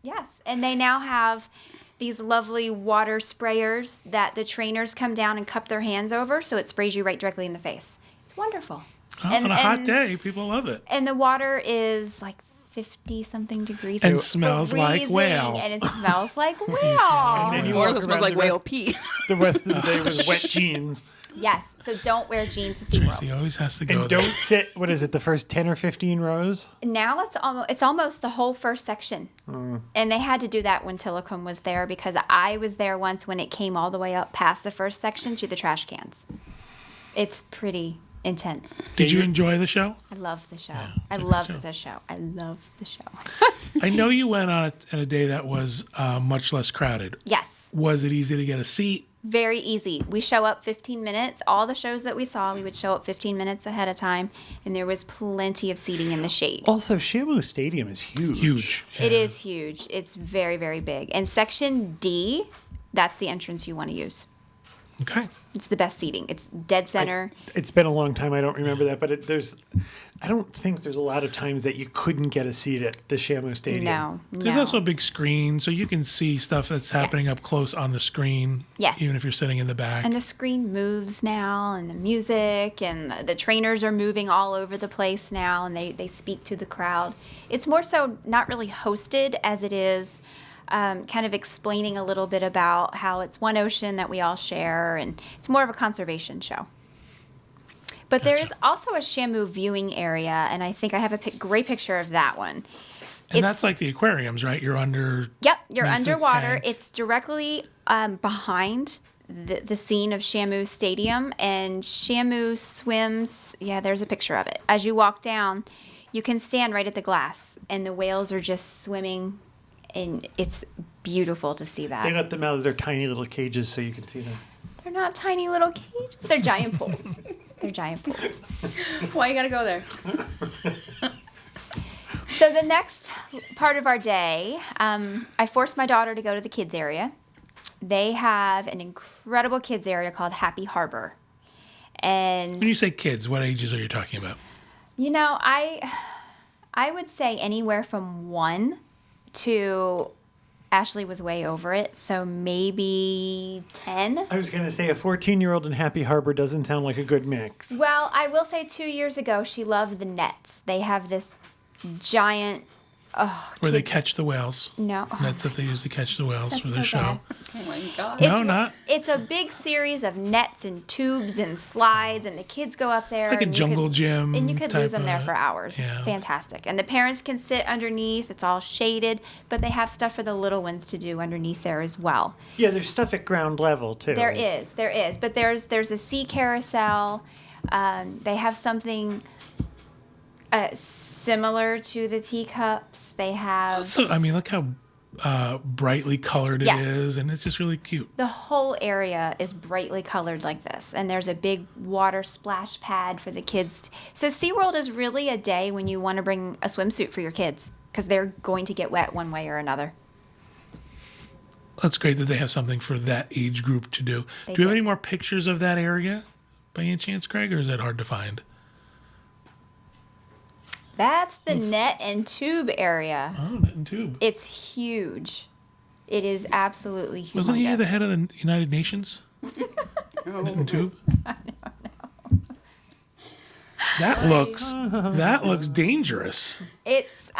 Yes. And they now have these lovely water sprayers that the trainers come down and cup their hands over, so it sprays you right directly in the face. It's wonderful. Oh, on a hot day, people love it. And the water is like 50-something degrees. And It's smells like freezing, whale. And it smells like And whale. then you Or walk it smells around like the whale rest- pee. The rest of the day with wet jeans. Yes, so don't wear jeans to SeaWorld. Tracy always has to go And there. don't sit, what is it, the first 10 or 15 rows? Now it's almost the whole first section. And they had to do that when Tillicum was there because I was there once when it came all the way up past the first section to the trash cans. It's pretty intense. Did you enjoy the show? I love the show. Yeah, I it's a good love show. the show. I love the show. I know you went on it a day that was much less crowded. Yes. Was it easy to get a seat? Very easy. We show up 15 minutes. All the shows that we saw, we would show up 15 minutes ahead of time, and there was plenty of seating in the shade. Also, Shamu Stadium is huge. Huge. It is huge. It's very, very big. And section D, that's the entrance you want to use. Okay. It's the best seating. It's dead center. It's been a long time. I don't remember that, but I don't think there's a lot of times that you couldn't get a seat at the Shamu Stadium. No. There's also a big screen, so you can see stuff that's happening Yes. up close on the screen. Yes. Even if you're sitting in the back. And the screen moves now, and the music, and the trainers are moving all over the place now, and they speak to the crowd. It's more so not really hosted as it is kind of explaining a little bit about how it's one ocean that we all share, and it's more of a conservation show. But there is also a Shamu viewing area, and I think I have a great picture of that one. And that's like the aquariums, right? You're under. Yep, you're There's the underwater. tank. It's directly behind the scene of Shamu Stadium, and Shamu swims. Yeah, there's a picture of it. As you walk down, you can stand right at the glass, and the whales are just swimming, and it's beautiful to see that. They let them out of their tiny little cages so you can see them. They're not tiny little cages. They're giant pools. They're giant pools. Why you gotta go there? So the next part of our day, I forced my daughter to go to the kids area. They have an incredible kids area called Happy Harbor. And When you say kids, what ages are you talking about? you know, I would say anywhere from 1 to Ashley was way over it, so maybe 10. I was going to say a 14-year-old in Happy Harbor doesn't sound like a good mix. Well, I will say 2 years ago she loved the nets. They have this giant Where they catch the whales. no. That's what they use to catch the whales That's for their so show. bad. Oh my god. No, not. It's a big series of nets and tubes and slides, and the kids go up there. Like a and you jungle could- gym. And you could type lose them there of- for hours. Yeah. It's fantastic. And the parents can sit underneath. It's all shaded, but they have stuff for the little ones to do underneath there as well. Yeah, there's stuff at ground level, too. There is. But there's a sea carousel. They have something similar to the teacups. They have So, I mean, look how brightly colored it Yes. is, and it's just really cute. the whole area is brightly colored like this, and there's a big water splash pad for the kids. So SeaWorld is really a day when you want to bring a swimsuit for your kids because they're going to get wet one way or another. That's great that they have something for that age group to do. They Do you have do. any more pictures of that area by any chance, Craig, or is that hard to find? That's the net and tube area. Oh, Net and Tube. It's huge. It is absolutely humongous. Wasn't he the head of the United Nations? Net and Tube. That looks dangerous. It's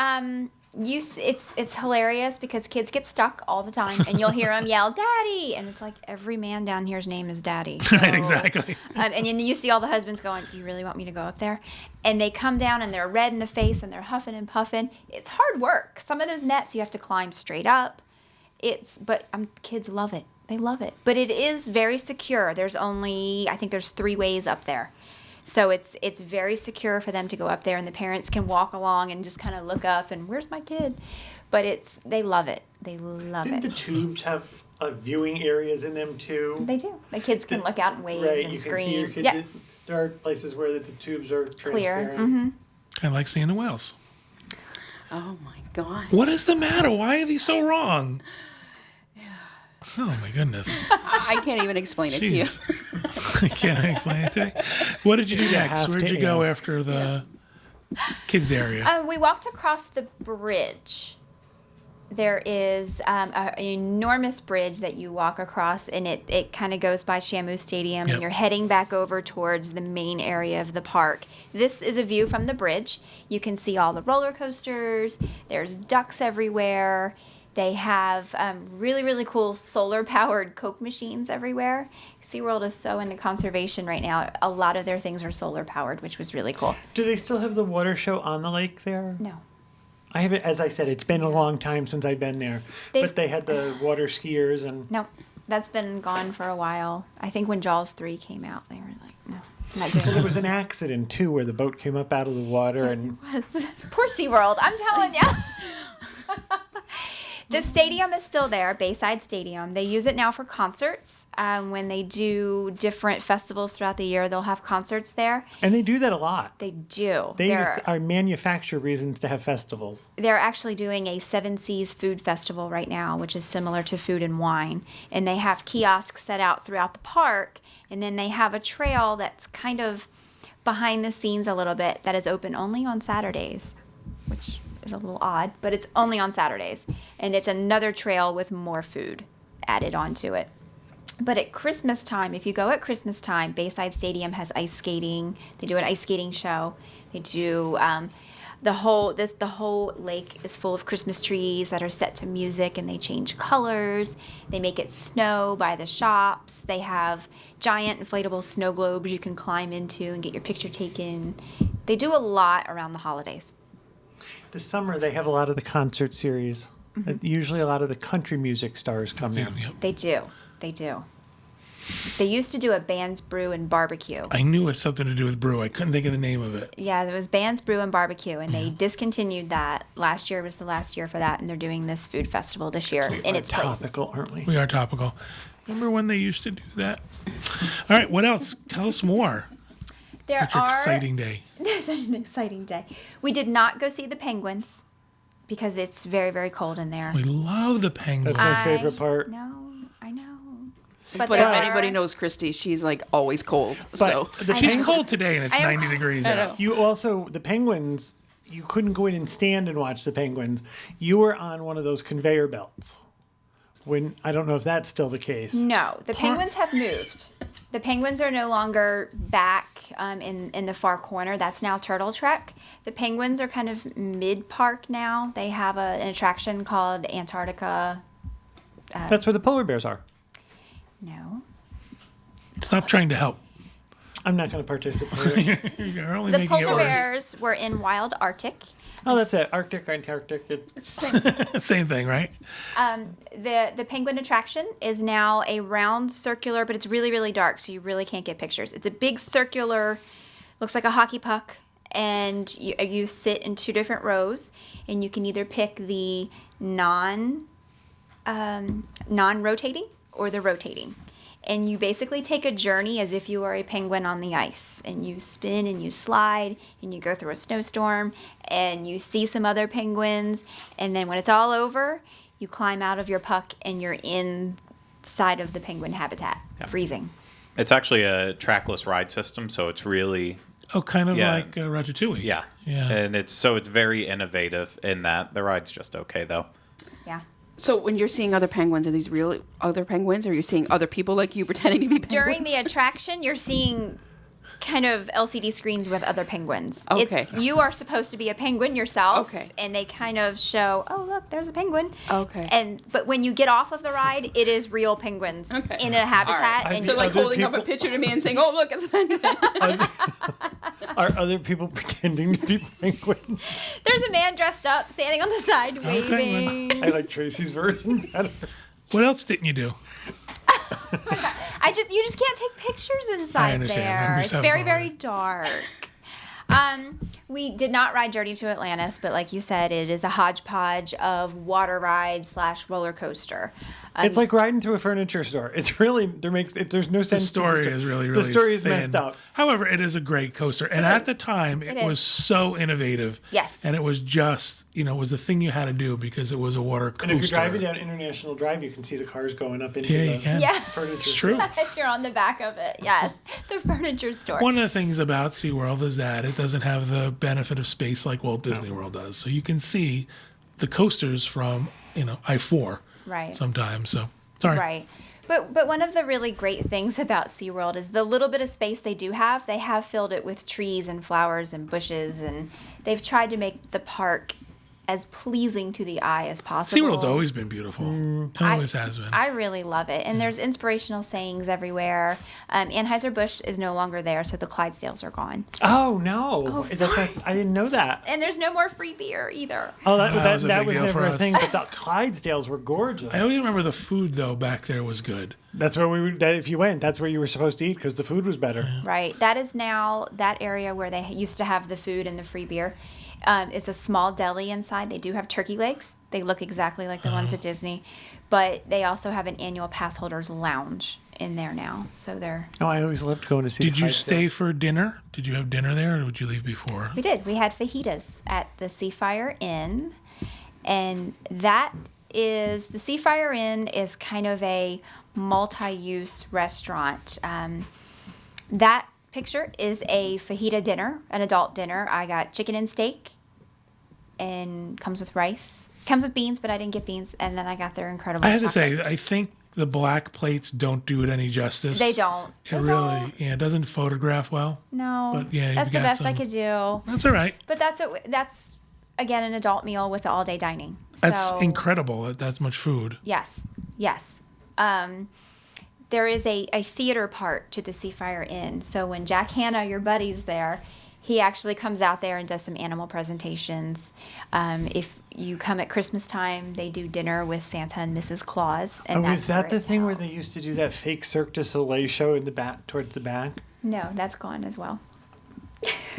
it's hilarious because kids get stuck all the time, and you'll hear them yell "Daddy," and it's like every man down here's name is Daddy. So, Right, exactly. and then you see all the husbands going, "Do you really want me to go up there?" And they come down and they're red in the face and they're huffing and puffing. It's hard work. Some of those nets you have to climb straight up. But kids love it. They love it. But it is very secure. I think there's 3 ways up there. So it's very secure for them to go up there, and the parents can walk along and just kind of look up and where's my kid? But they love it. They love Didn't it. the tubes have viewing areas in them, too? They do. The kids can look out and wave Right, and you scream. can see your kids. Yeah, There are places where the tubes are clear. transparent. Mm-hmm. Kind of like seeing the whales. Oh my god. What is the matter? Why are these so wrong? Oh my goodness. I can't even explain it to you. Jeez. Can I explain it to me? What did you do next? have Where'd to you go ask. after the kids area? We walked across the bridge. There is an enormous bridge that you walk across, and it kind of goes by Shamu Stadium, Yep. and you're heading back over towards the main area of the park. This is a view from the bridge. You can see all the roller coasters. There's ducks everywhere. They have really, really cool solar-powered Coke machines everywhere. SeaWorld is so into conservation right now. A lot of their things are solar-powered, which was really cool. Do they still have the water show on the lake there? No. I haven't, as I said, it's been a long time since I've been there. They've- But they had the water skiers and No, that's been gone for a while. I think when Jaws 3 came out, they were like, no, not doing well, it. there was an accident too where the boat came up out of the water and Poor SeaWorld, I'm telling you. The stadium is still there, Bayside Stadium. They use it now for concerts. When they do different festivals throughout the year, they'll have concerts there. they do that a lot. They do. They They're, are manufacture reasons to have festivals. they're actually doing a Seven Seas food festival right now, which is similar to Food and Wine. And they have kiosks set out throughout the park. And then they have a trail that's kind of behind the scenes a little bit that is open only on Saturdays, which is a little odd, but it's only on Saturdays. And it's another trail with more food added onto it. But at Christmas time, if you go at Christmas time, Bayside Stadium has ice skating. They do an ice skating show. They do the whole lake is full of Christmas trees that are set to music, and they change colors. They make it snow by the shops. They have giant inflatable snow globes you can climb into and get your picture taken. They do a lot around the holidays. This summer they have a lot of the concert series. Usually a lot of the country music stars come in. Yep. They do. They do. They used to do a Bands Brew and Barbecue. I knew it was something to do with brew. I couldn't think of the name of it. Yeah, there was Bands Brew and Barbecue, and they discontinued that. Last year was the last year for that, and they're doing this food festival this year in its place. Topical, aren't we? We are topical. Remember when they used to do that? All right, what else? Tell us more. There It's your are exciting day. It's an exciting day. We did not go see the penguins because it's very, very cold in there. We love the penguins. That's my favorite part. No, I know. But there if are- anybody knows Kristie, she's like always cold. So the She's penguins- cold today and it's I am 90 cold. degrees I know. out. You also, the penguins, you couldn't go in and stand and watch the penguins. You were on one of those conveyor belts. When I don't know if that's still the case. No, the penguins have moved. The penguins are no longer back in the far corner. That's now Turtle Trek. The penguins are kind of mid-park now. They have an attraction called Antarctica. That's where the polar bears are. No. Stop trying to help. I'm not going to participate. You're only The making it polar worse. bears were in Wild Arctic. Oh, that's it. Arctic, Antarctic. Same thing, right? The penguin attraction is now a round circular, but it's really, really dark, so you really can't get pictures. It's a big circular, looks like a hockey puck, and you sit in two different rows, and you can either pick the non-rotating or the rotating. And you basically take a journey as if you are a penguin on the ice. And you spin and you slide and you go through a snowstorm and you see some other penguins. And then when it's all over, you climb out of your puck and you're inside of the penguin habitat, freezing. It's actually a trackless ride system, so it's really Oh, kind of Yeah. like Ratatouille. yeah. Yeah. And it's very innovative in that. The ride's just okay though. Yeah. So when you're seeing other penguins, are these real other penguins, or are you seeing other people like you pretending to be penguins? During the attraction, you're seeing kind of LCD screens with other penguins. Okay. You are supposed to be a penguin yourself. Okay. And they kind of show, oh, look, there's a penguin. Okay. But when you get off of the ride, it is real penguins Okay. in a habitat. All right. And So you- like Other holding up a people- picture to me and saying, "Oh, look, it's a penguin." Are other people pretending to be penguins? there's a man dressed up, standing on the side, penguin. waving. I like Tracy's version better. What else didn't you do? You just can't take pictures inside understand. there. I'm It's just very, having very dark. We did not ride Journey to Atlantis, but like you said, it is a hodgepodge of water ride / roller coaster. It's like riding through a furniture store. It's really there's no The sense. story to is really, really the story is thin. messed up. However, it is a great coaster. And at the time, it It was is. so innovative. Yes. And it was just, it was the thing you had to do because it was a water coaster. And if you're driving down International Drive, you can see the cars going up into Yeah, the you can. Yeah. furniture. It's true. If you're on the back of it, yes, the furniture store. One of the things about SeaWorld is that it doesn't have the benefit of space like Walt Disney World does. So you can see the coasters from I-4 Right. sometimes. So sorry. Right. But one of the really great things about SeaWorld is the little bit of space they do have, they have filled it with trees and flowers and bushes, and they've tried to make the park as pleasing to the eye as possible. SeaWorld's always been beautiful. It always has been. I really love it. And there's inspirational sayings everywhere. Anheuser-Busch is no longer there, so the Clydesdales are gone. Oh, no. Oh, That's sorry. like- I didn't know that. And there's no more free beer either. Oh, that was a big was deal never for a us. thing, but the Clydesdales were gorgeous. I always remember the food, though, back there was good. That's where if you went, that's where you were supposed to eat because the food was better. Right. That is now that area where they used to have the food and the free beer. It's a small deli inside. They do have turkey legs. They look exactly like the ones at Disney. But they also have an annual pass holders lounge in there now. So they're... Oh, I always loved going to see Did the you Clydesdales. stay for dinner? Did you have dinner there, or would you leave before? We did. We had fajitas at the Seafire Inn. And that is... The Seafire Inn is kind of a multi-use restaurant. That picture is a fajita dinner, an adult dinner. I got chicken and steak, and comes with rice. Comes with beans, but I didn't get beans. And then I got their incredible I have to chocolate. say, I think the black plates don't do it any justice. They don't. It They really, don't. yeah, it doesn't photograph well. No. But, yeah, that's you've the got best I some- could do. That's all right. But that's again an adult meal with all day dining. That's So, incredible that that's much food. Yes. Yes. There is a theater part to the Seafire Inn. So when Jack Hanna, your buddy's there, he actually comes out there and does some animal presentations. If you come at Christmas time, they do dinner with Santa and Mrs. Claus. And Oh, that's is that where the it's thing where held. they used to do that fake Cirque du Soleil show in the back, towards the back? No, that's gone as well.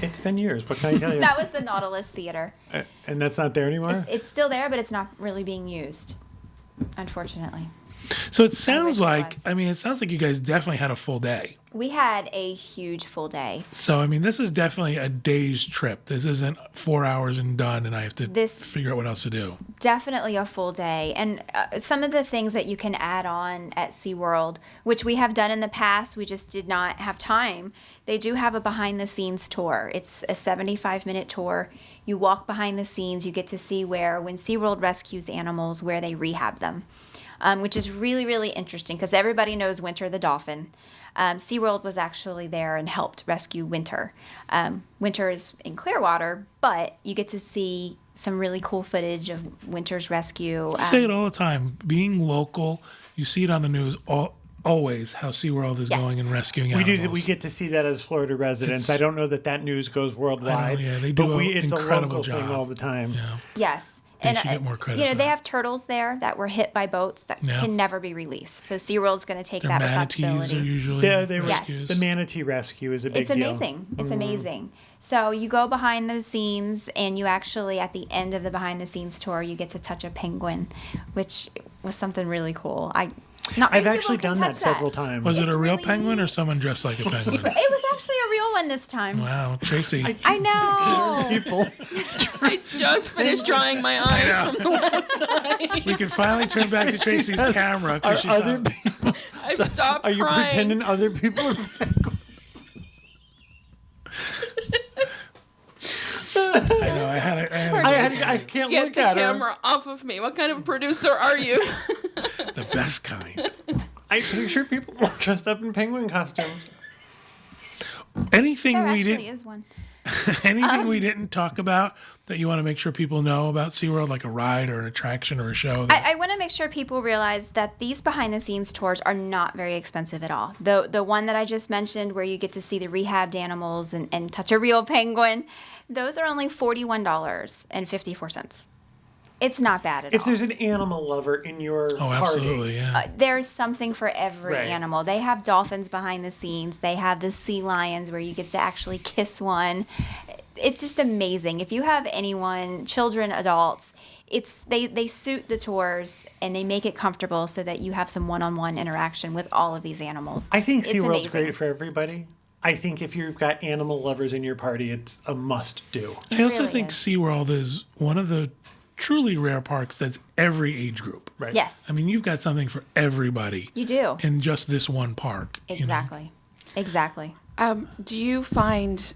It's been years. What can I tell you? That was the Nautilus Theater. And that's not there anymore? It's still there, but it's not really being used, unfortunately. So it sounds wish it like, was. I mean, it sounds like you guys definitely had a full day. We had a huge full day. So, I mean, this is definitely a day's trip. This isn't 4 hours and done, and I have to figure out what else to do. Definitely a full day. And some of the things that you can add on at SeaWorld, which we have done in the past, we just did not have time. They do have a behind-the-scenes tour. It's a 75-minute tour. You walk behind the scenes. You get to see when SeaWorld rescues animals, where they rehab them, which is really, really interesting because everybody knows Winter the dolphin. SeaWorld was actually there and helped rescue Winter. Winter is in Clearwater, but you get to see some really cool footage of Winter's rescue. I say it all the time. Being local, you see it on the news always how SeaWorld is Yes. going and rescuing We animals. do. We get to see that as Florida residents. I don't know that news goes worldwide. yeah, they do but an it's a incredible local thing job. all the time. Yeah. Yes. They should get more credit You know, for they that. have turtles there that were hit by boats that Yeah. can never be released. So SeaWorld's going to take Their that manatees are responsibility. usually They were, rescues. the manatee rescue is a big It's deal. amazing. It's amazing. So you go behind the scenes, and you actually, at the end of the behind the scenes tour, you get to touch a penguin, which was something really cool. Not I've many actually people done can that touch several times. Was it a It's real really penguin or neat. someone dressed like a penguin? It was actually a real one this time. Wow, Tracy. I know. People. I just finished drying my eyes from the last time. We can finally turn back to Tracy's camera Are because she's other not- people? I've stopped Are you crying. pretending other people are penguins? I know. I can't Get look the at her. camera off of me. What kind of producer are you? the best kind. I picture people dressed up in penguin costumes. Anything There we actually didn't is one. anything we didn't talk about that you want to make sure people know about SeaWorld, like a ride or an attraction or a show? That, I want to make sure people realize that these behind the scenes tours are not very expensive at all. The one that I just mentioned where you get to see the rehabbed animals and touch a real penguin, those are only $41.54. It's not bad at If all. there's an animal lover in your oh, party, absolutely, yeah. There's something for every Right. animal. They have dolphins behind the scenes. They have the sea lions where you get to actually kiss one. It's just amazing. If you have anyone, children, adults, they suit the tours and they make it comfortable so that you have some one-on-one interaction with all of these animals. I think It's SeaWorld's amazing. great for everybody. I think if you've got animal lovers in your party, it's a must-do. I also really think is. SeaWorld is one of the truly rare parks that's every age group. Right. Yes, I mean, you've got something for everybody you do. in just this one park. you know? Exactly. Exactly. Do you find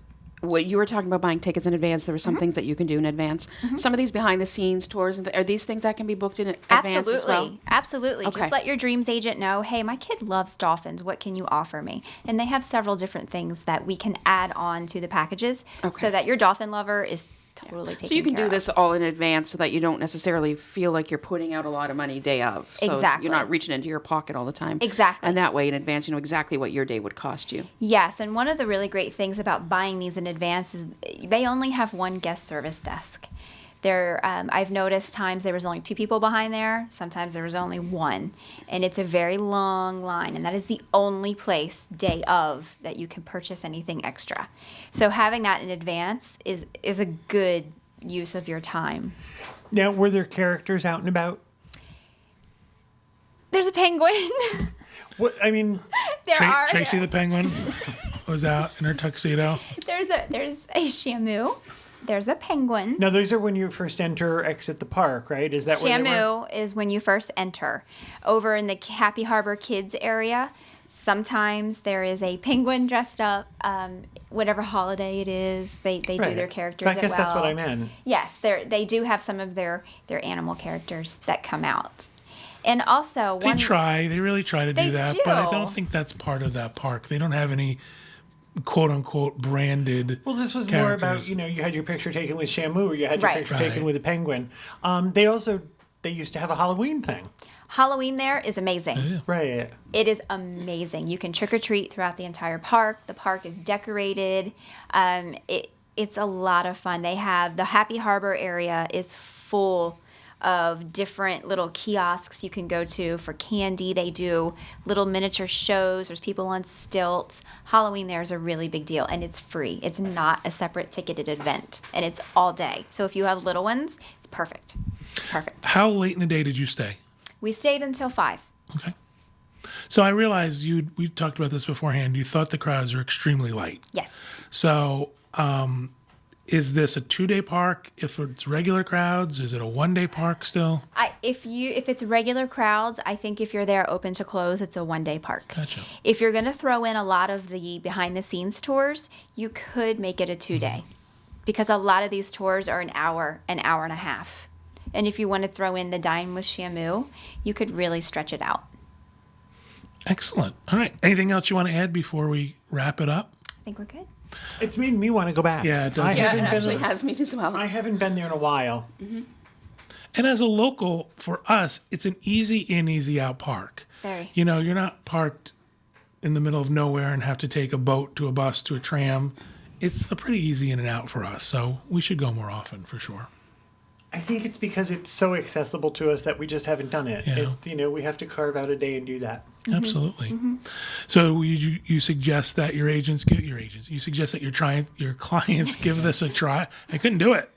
what you were talking about buying tickets in advance, there were some things that you can do in advance. Some of these behind the scenes tours, are these things that can be booked in advance as well? Absolutely. Okay. Just let your dreams agent know, hey, my kid loves dolphins. What can you offer me? And they have several different things that we can add on to the packages so that your dolphin lover is totally taken care of. So you can do this all in advance so that you don't necessarily feel like you're putting out a lot of money day of. So Exactly. you're not reaching into your pocket all the time. Exactly. And that way in advance, you know exactly what your day would cost you. Yes, and one of the really great things about buying these in advance is they only have one guest service desk. I've noticed times there was only 2 people behind there. Sometimes there was only 1. And it's a very long line. And that is the only place day of that you can purchase anything extra. So having that in advance is a good use of your time. Now, were there characters out and about? There's a penguin. What I mean, Tracy the penguin was out in her tuxedo. There's a shamu. There's a penguin. now those are when you first enter or exit the park, right? Is that where they were? Shamu is when you first enter. Over in the Happy Harbor Kids area, sometimes there is a penguin dressed up. Whatever holiday it is, they do Right. their characters. I guess that's what I meant. Yes, they do have some of their animal characters that come out. And also, They really try to They do that, but I do. don't think that's part of that park. They don't have any quote unquote branded. Well, this was more characters. about, you had your picture taken with Shamu, or you had your Right. picture Right. taken with a penguin. They used to have a Halloween thing. Halloween there is amazing. Yeah. Right. It is amazing. You can trick or treat throughout the entire park. The park is decorated. It's a lot of fun. They have the Happy Harbor area is full of different little kiosks you can go to for candy. They do little miniature shows. There's people on stilts. Halloween there is a really big deal, and it's free. It's not a separate ticketed event, and it's all day. So if you have little ones, it's perfect. It's perfect. How late in the day did you stay? We stayed until 5. Okay. So I realized we talked about this beforehand. You thought the crowds were extremely light. Yes. So is this a 2-day park? If it's regular crowds, is it a 1-day park still? If it's regular crowds, I think if you're there open to close, it's a 1-day park. Gotcha. If you're going to throw in a lot of the behind the scenes tours, you could make it a 2-day, because a lot of these tours are an hour and a half. And if you want to throw in the Dine with Shamu, you could really stretch it out. Excellent. All right. Anything else you want to add before we wrap it up? I think we're good. It's made me want to go back. Yeah, it does. I Yeah, haven't been. has me as well. I haven't been there in a while. And as a local, for us, it's an easy in, easy out park. Very. You're not parked in the middle of nowhere and have to take a boat to a bus to a tram. It's a pretty easy in and out for us, so we should go more often for sure. I think it's because it's so accessible to us that we just haven't done it. Yeah. We have to carve out a day and do that. Absolutely. So you suggest that you suggest that your clients give this a try. I couldn't do it.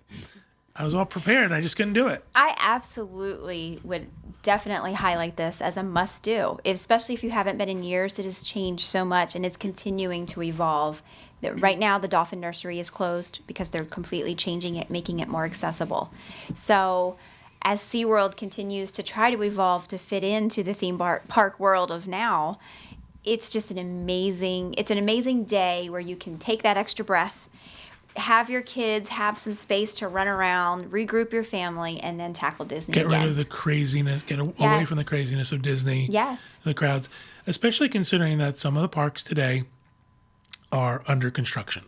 I was all prepared. I just couldn't do it. I absolutely would definitely highlight this as a must do, especially if you haven't been in years. It has changed so much, and it's continuing to evolve. Right now, the Dolphin Nursery is closed because they're completely changing it, making it more accessible. So as SeaWorld continues to try to evolve to fit into the theme park world of now, it's just an amazing day where you can take that extra breath, have your kids have some space to run around, regroup your family, and then tackle Disney Get again. rid of the craziness. Get away Yes. from the craziness of Disney. Yes. The crowds, especially considering that some of the parks today are under construction.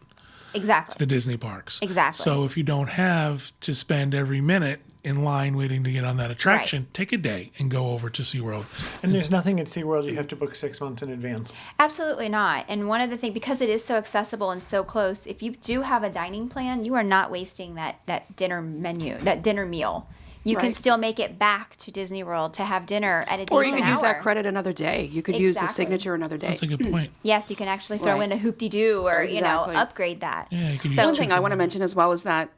Exactly. The Disney parks. Exactly. So if you don't have to spend every minute in line waiting to get on that attraction, take a day and go over to SeaWorld. And there's nothing at SeaWorld you have to book 6 months in advance. Absolutely not. And one of the things, because it is so accessible and so close, if you do have a dining plan, you are not wasting that dinner meal. You can Right. still make it back to Disney World to have dinner at a decent Or you could use that hour. credit another day. You could use the Exactly. signature another day. That's a good point. Yes, you can actually throw Right. in a hoop-de-doo or, Exactly. upgrade that. Yeah, you can use One chips thing I and want to water. mention as well is that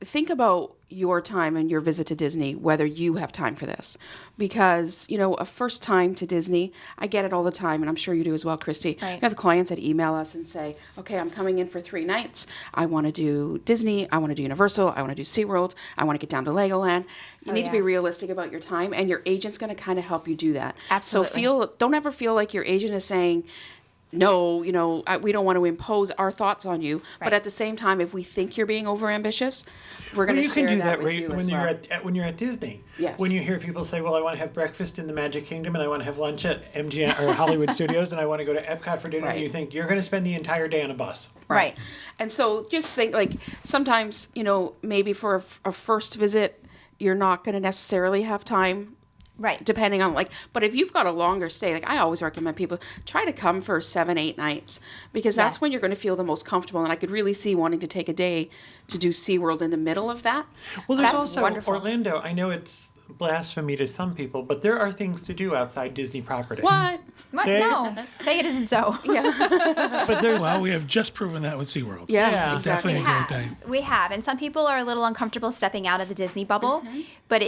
think about your time and your visit to Disney, whether you have time for this. Because, a first time to Disney, I get it all the time, and I'm sure you do as well, Kristie. Right. We have clients that email us and say, okay, I'm coming in for 3 nights. I want to do Disney. I want to do Universal. I want to do SeaWorld. I want to get down to Legoland. You need to be yeah. realistic about your time, and your agent's going to kind of help you do that. Absolutely. So don't ever feel like your agent is saying, no, we don't want to impose our thoughts on you. But Right. at the same time, if we think you're being overambitious, we're going Well, to you share can do that that with right you when as you're well. when you're at Disney. Yes. When you hear people say, "Well, I want to have breakfast in the Magic Kingdom, and I want to have lunch at MGM or Hollywood Studios, and I want to go to Epcot for dinner," Right. and you think you're going to spend the entire day on a bus. Right. And so just think like sometimes, maybe for a first visit, you're not going to necessarily have time Right. depending on but if you've got a longer stay, I always recommend people try to come for 7-8 nights because that's Yes. when you're going to feel the most comfortable. And I could really see wanting to take a day to do SeaWorld in the middle of that. Well, there's That's also wonderful. Orlando. I know it's blasphemy to some people, but there are things to do outside Disney property. What? What? Say- No. Say it isn't so. But there's Well, we have just proven that with SeaWorld. Yeah, Yeah. exactly. Definitely a great day. We have, and some people are a little uncomfortable stepping out of the Disney bubble, but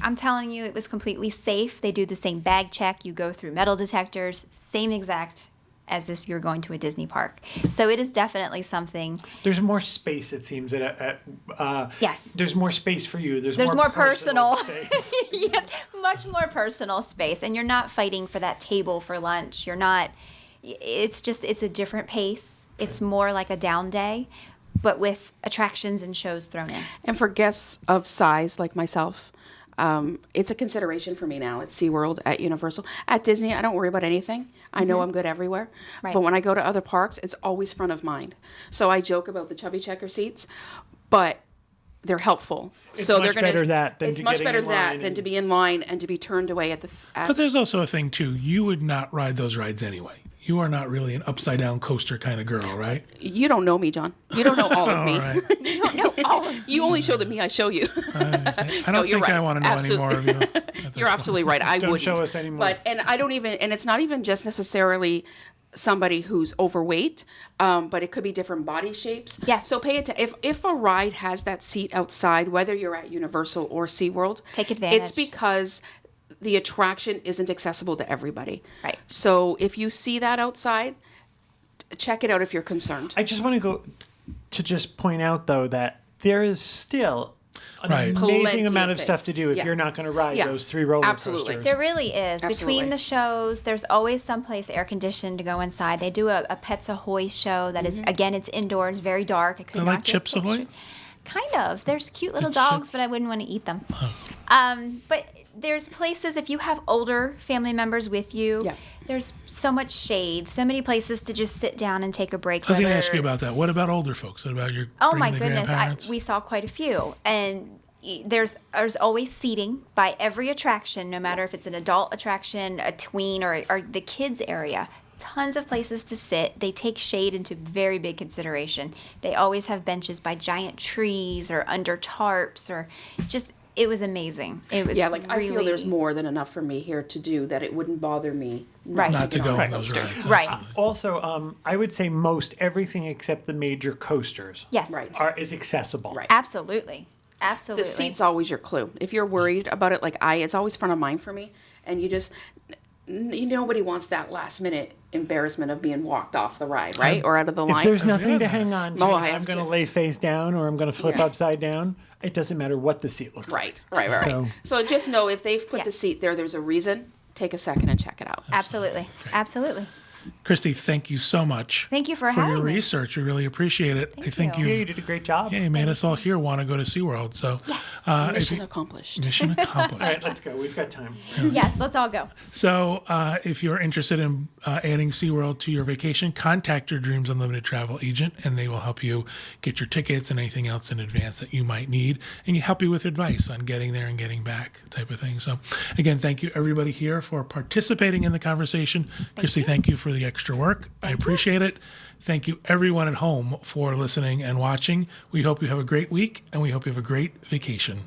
I'm telling you, it was completely safe. They do the same bag check. You go through metal detectors, same exact as if you're going to a Disney park. So it is definitely something. there's more space. It seems Yes. There's more space for you. There's There's more personal. space. Yeah, much more personal space, and you're not fighting for that table for lunch. You're not. It's a different pace. It's more like a down day, but with attractions and shows thrown in. And for guests of size like myself, it's a consideration for me now at SeaWorld, at Universal. At Disney, I don't worry about anything. I know I'm good everywhere. Right. But when I go to other parks, it's always front of mind. So I joke about the chubby checker seats, but they're helpful. It's so much they're gonna, better that than it's to much getting better in that line than and- to be in line and to be turned away at the. But there's also a thing too. You would not ride those rides anyway. You are not really an upside down coaster kind of girl, right? You don't know me, John. You don't know all of me. All right. You don't know all of You only show the me I show you. I No, don't you're think I right. want to know any more of you. You're absolutely right. I Don't wouldn't. show us anymore. But I don't even, and it's not even just necessarily somebody who's overweight, but it could be different body shapes. Yes. So pay attention. If a ride has that seat outside, whether you're at Universal or SeaWorld, Take advantage. It's because the attraction isn't accessible to everybody. Right. So if you see that outside, check it out if you're concerned. I just want to go to just point out though that there is still an Right. amazing Plenty amount of of stuff to things. do if Yeah. you're not going to ride Yeah. those 3 roller Absolutely. coasters. There really is. Absolutely. Between the shows, there's always someplace air conditioned to go inside. They do a Pets Ahoy show that is, again, it's indoors, very dark. I could I not like get Chips Ahoy. pictures. Kind of. There's cute little It's dogs, but I wouldn't want to eat them. But there's places, if you have older family members with you, Yeah. there's so much shade, so many places to just sit down and take a break. I was going to whether- ask you about that. What about older folks? What about your Oh my bringing the goodness, grandparents? we saw quite a few, and there's always seating by every attraction, no matter if it's an adult attraction, a tween, or the kids area. Tons of places to sit. They take shade into very big consideration. They always have benches by giant trees or under tarps, or just it was amazing. It was Yeah, like I feel really- there's more than enough for me here to do that it wouldn't bother me Right. Not to get go on on the those coaster. rides. Right. Also, I would say most everything except the major coasters Yes. Right. is accessible. Right. Absolutely. The Absolutely. seat's always your clue. If you're worried about it, it's always front of mind for me. And you just, nobody wants that last minute embarrassment of being walked off the ride, right? Or out of the If line. there's nothing to hang on to, No, I I'm have going to to. lay face down or I'm going to flip Yeah. upside down. It doesn't matter what the seat looks like. Right. So- So just know if they've put the Yes. seat there's a reason. Take a second and check it out. Absolutely. Absolutely. Kristie, thank you so much. Thank you for your having me. research. We really appreciate it. I think you. Yeah, you've you did a great job. you made us all here want to go to SeaWorld. So if Mission you- accomplished. mission accomplished. All right, let's go. We've got time. Yes, let's all go. So, if you're interested in adding SeaWorld to your vacation, contact your Dreams Unlimited travel agent, and they will help you get your tickets and anything else in advance that you might need, and you help you with advice on getting there and getting back, type of thing. So, again, thank you everybody here for participating in the conversation. Kristie, thank you for the extra work. I appreciate it. Thank you everyone at home for listening and watching. We hope you have a great week, and we hope you have a great vacation.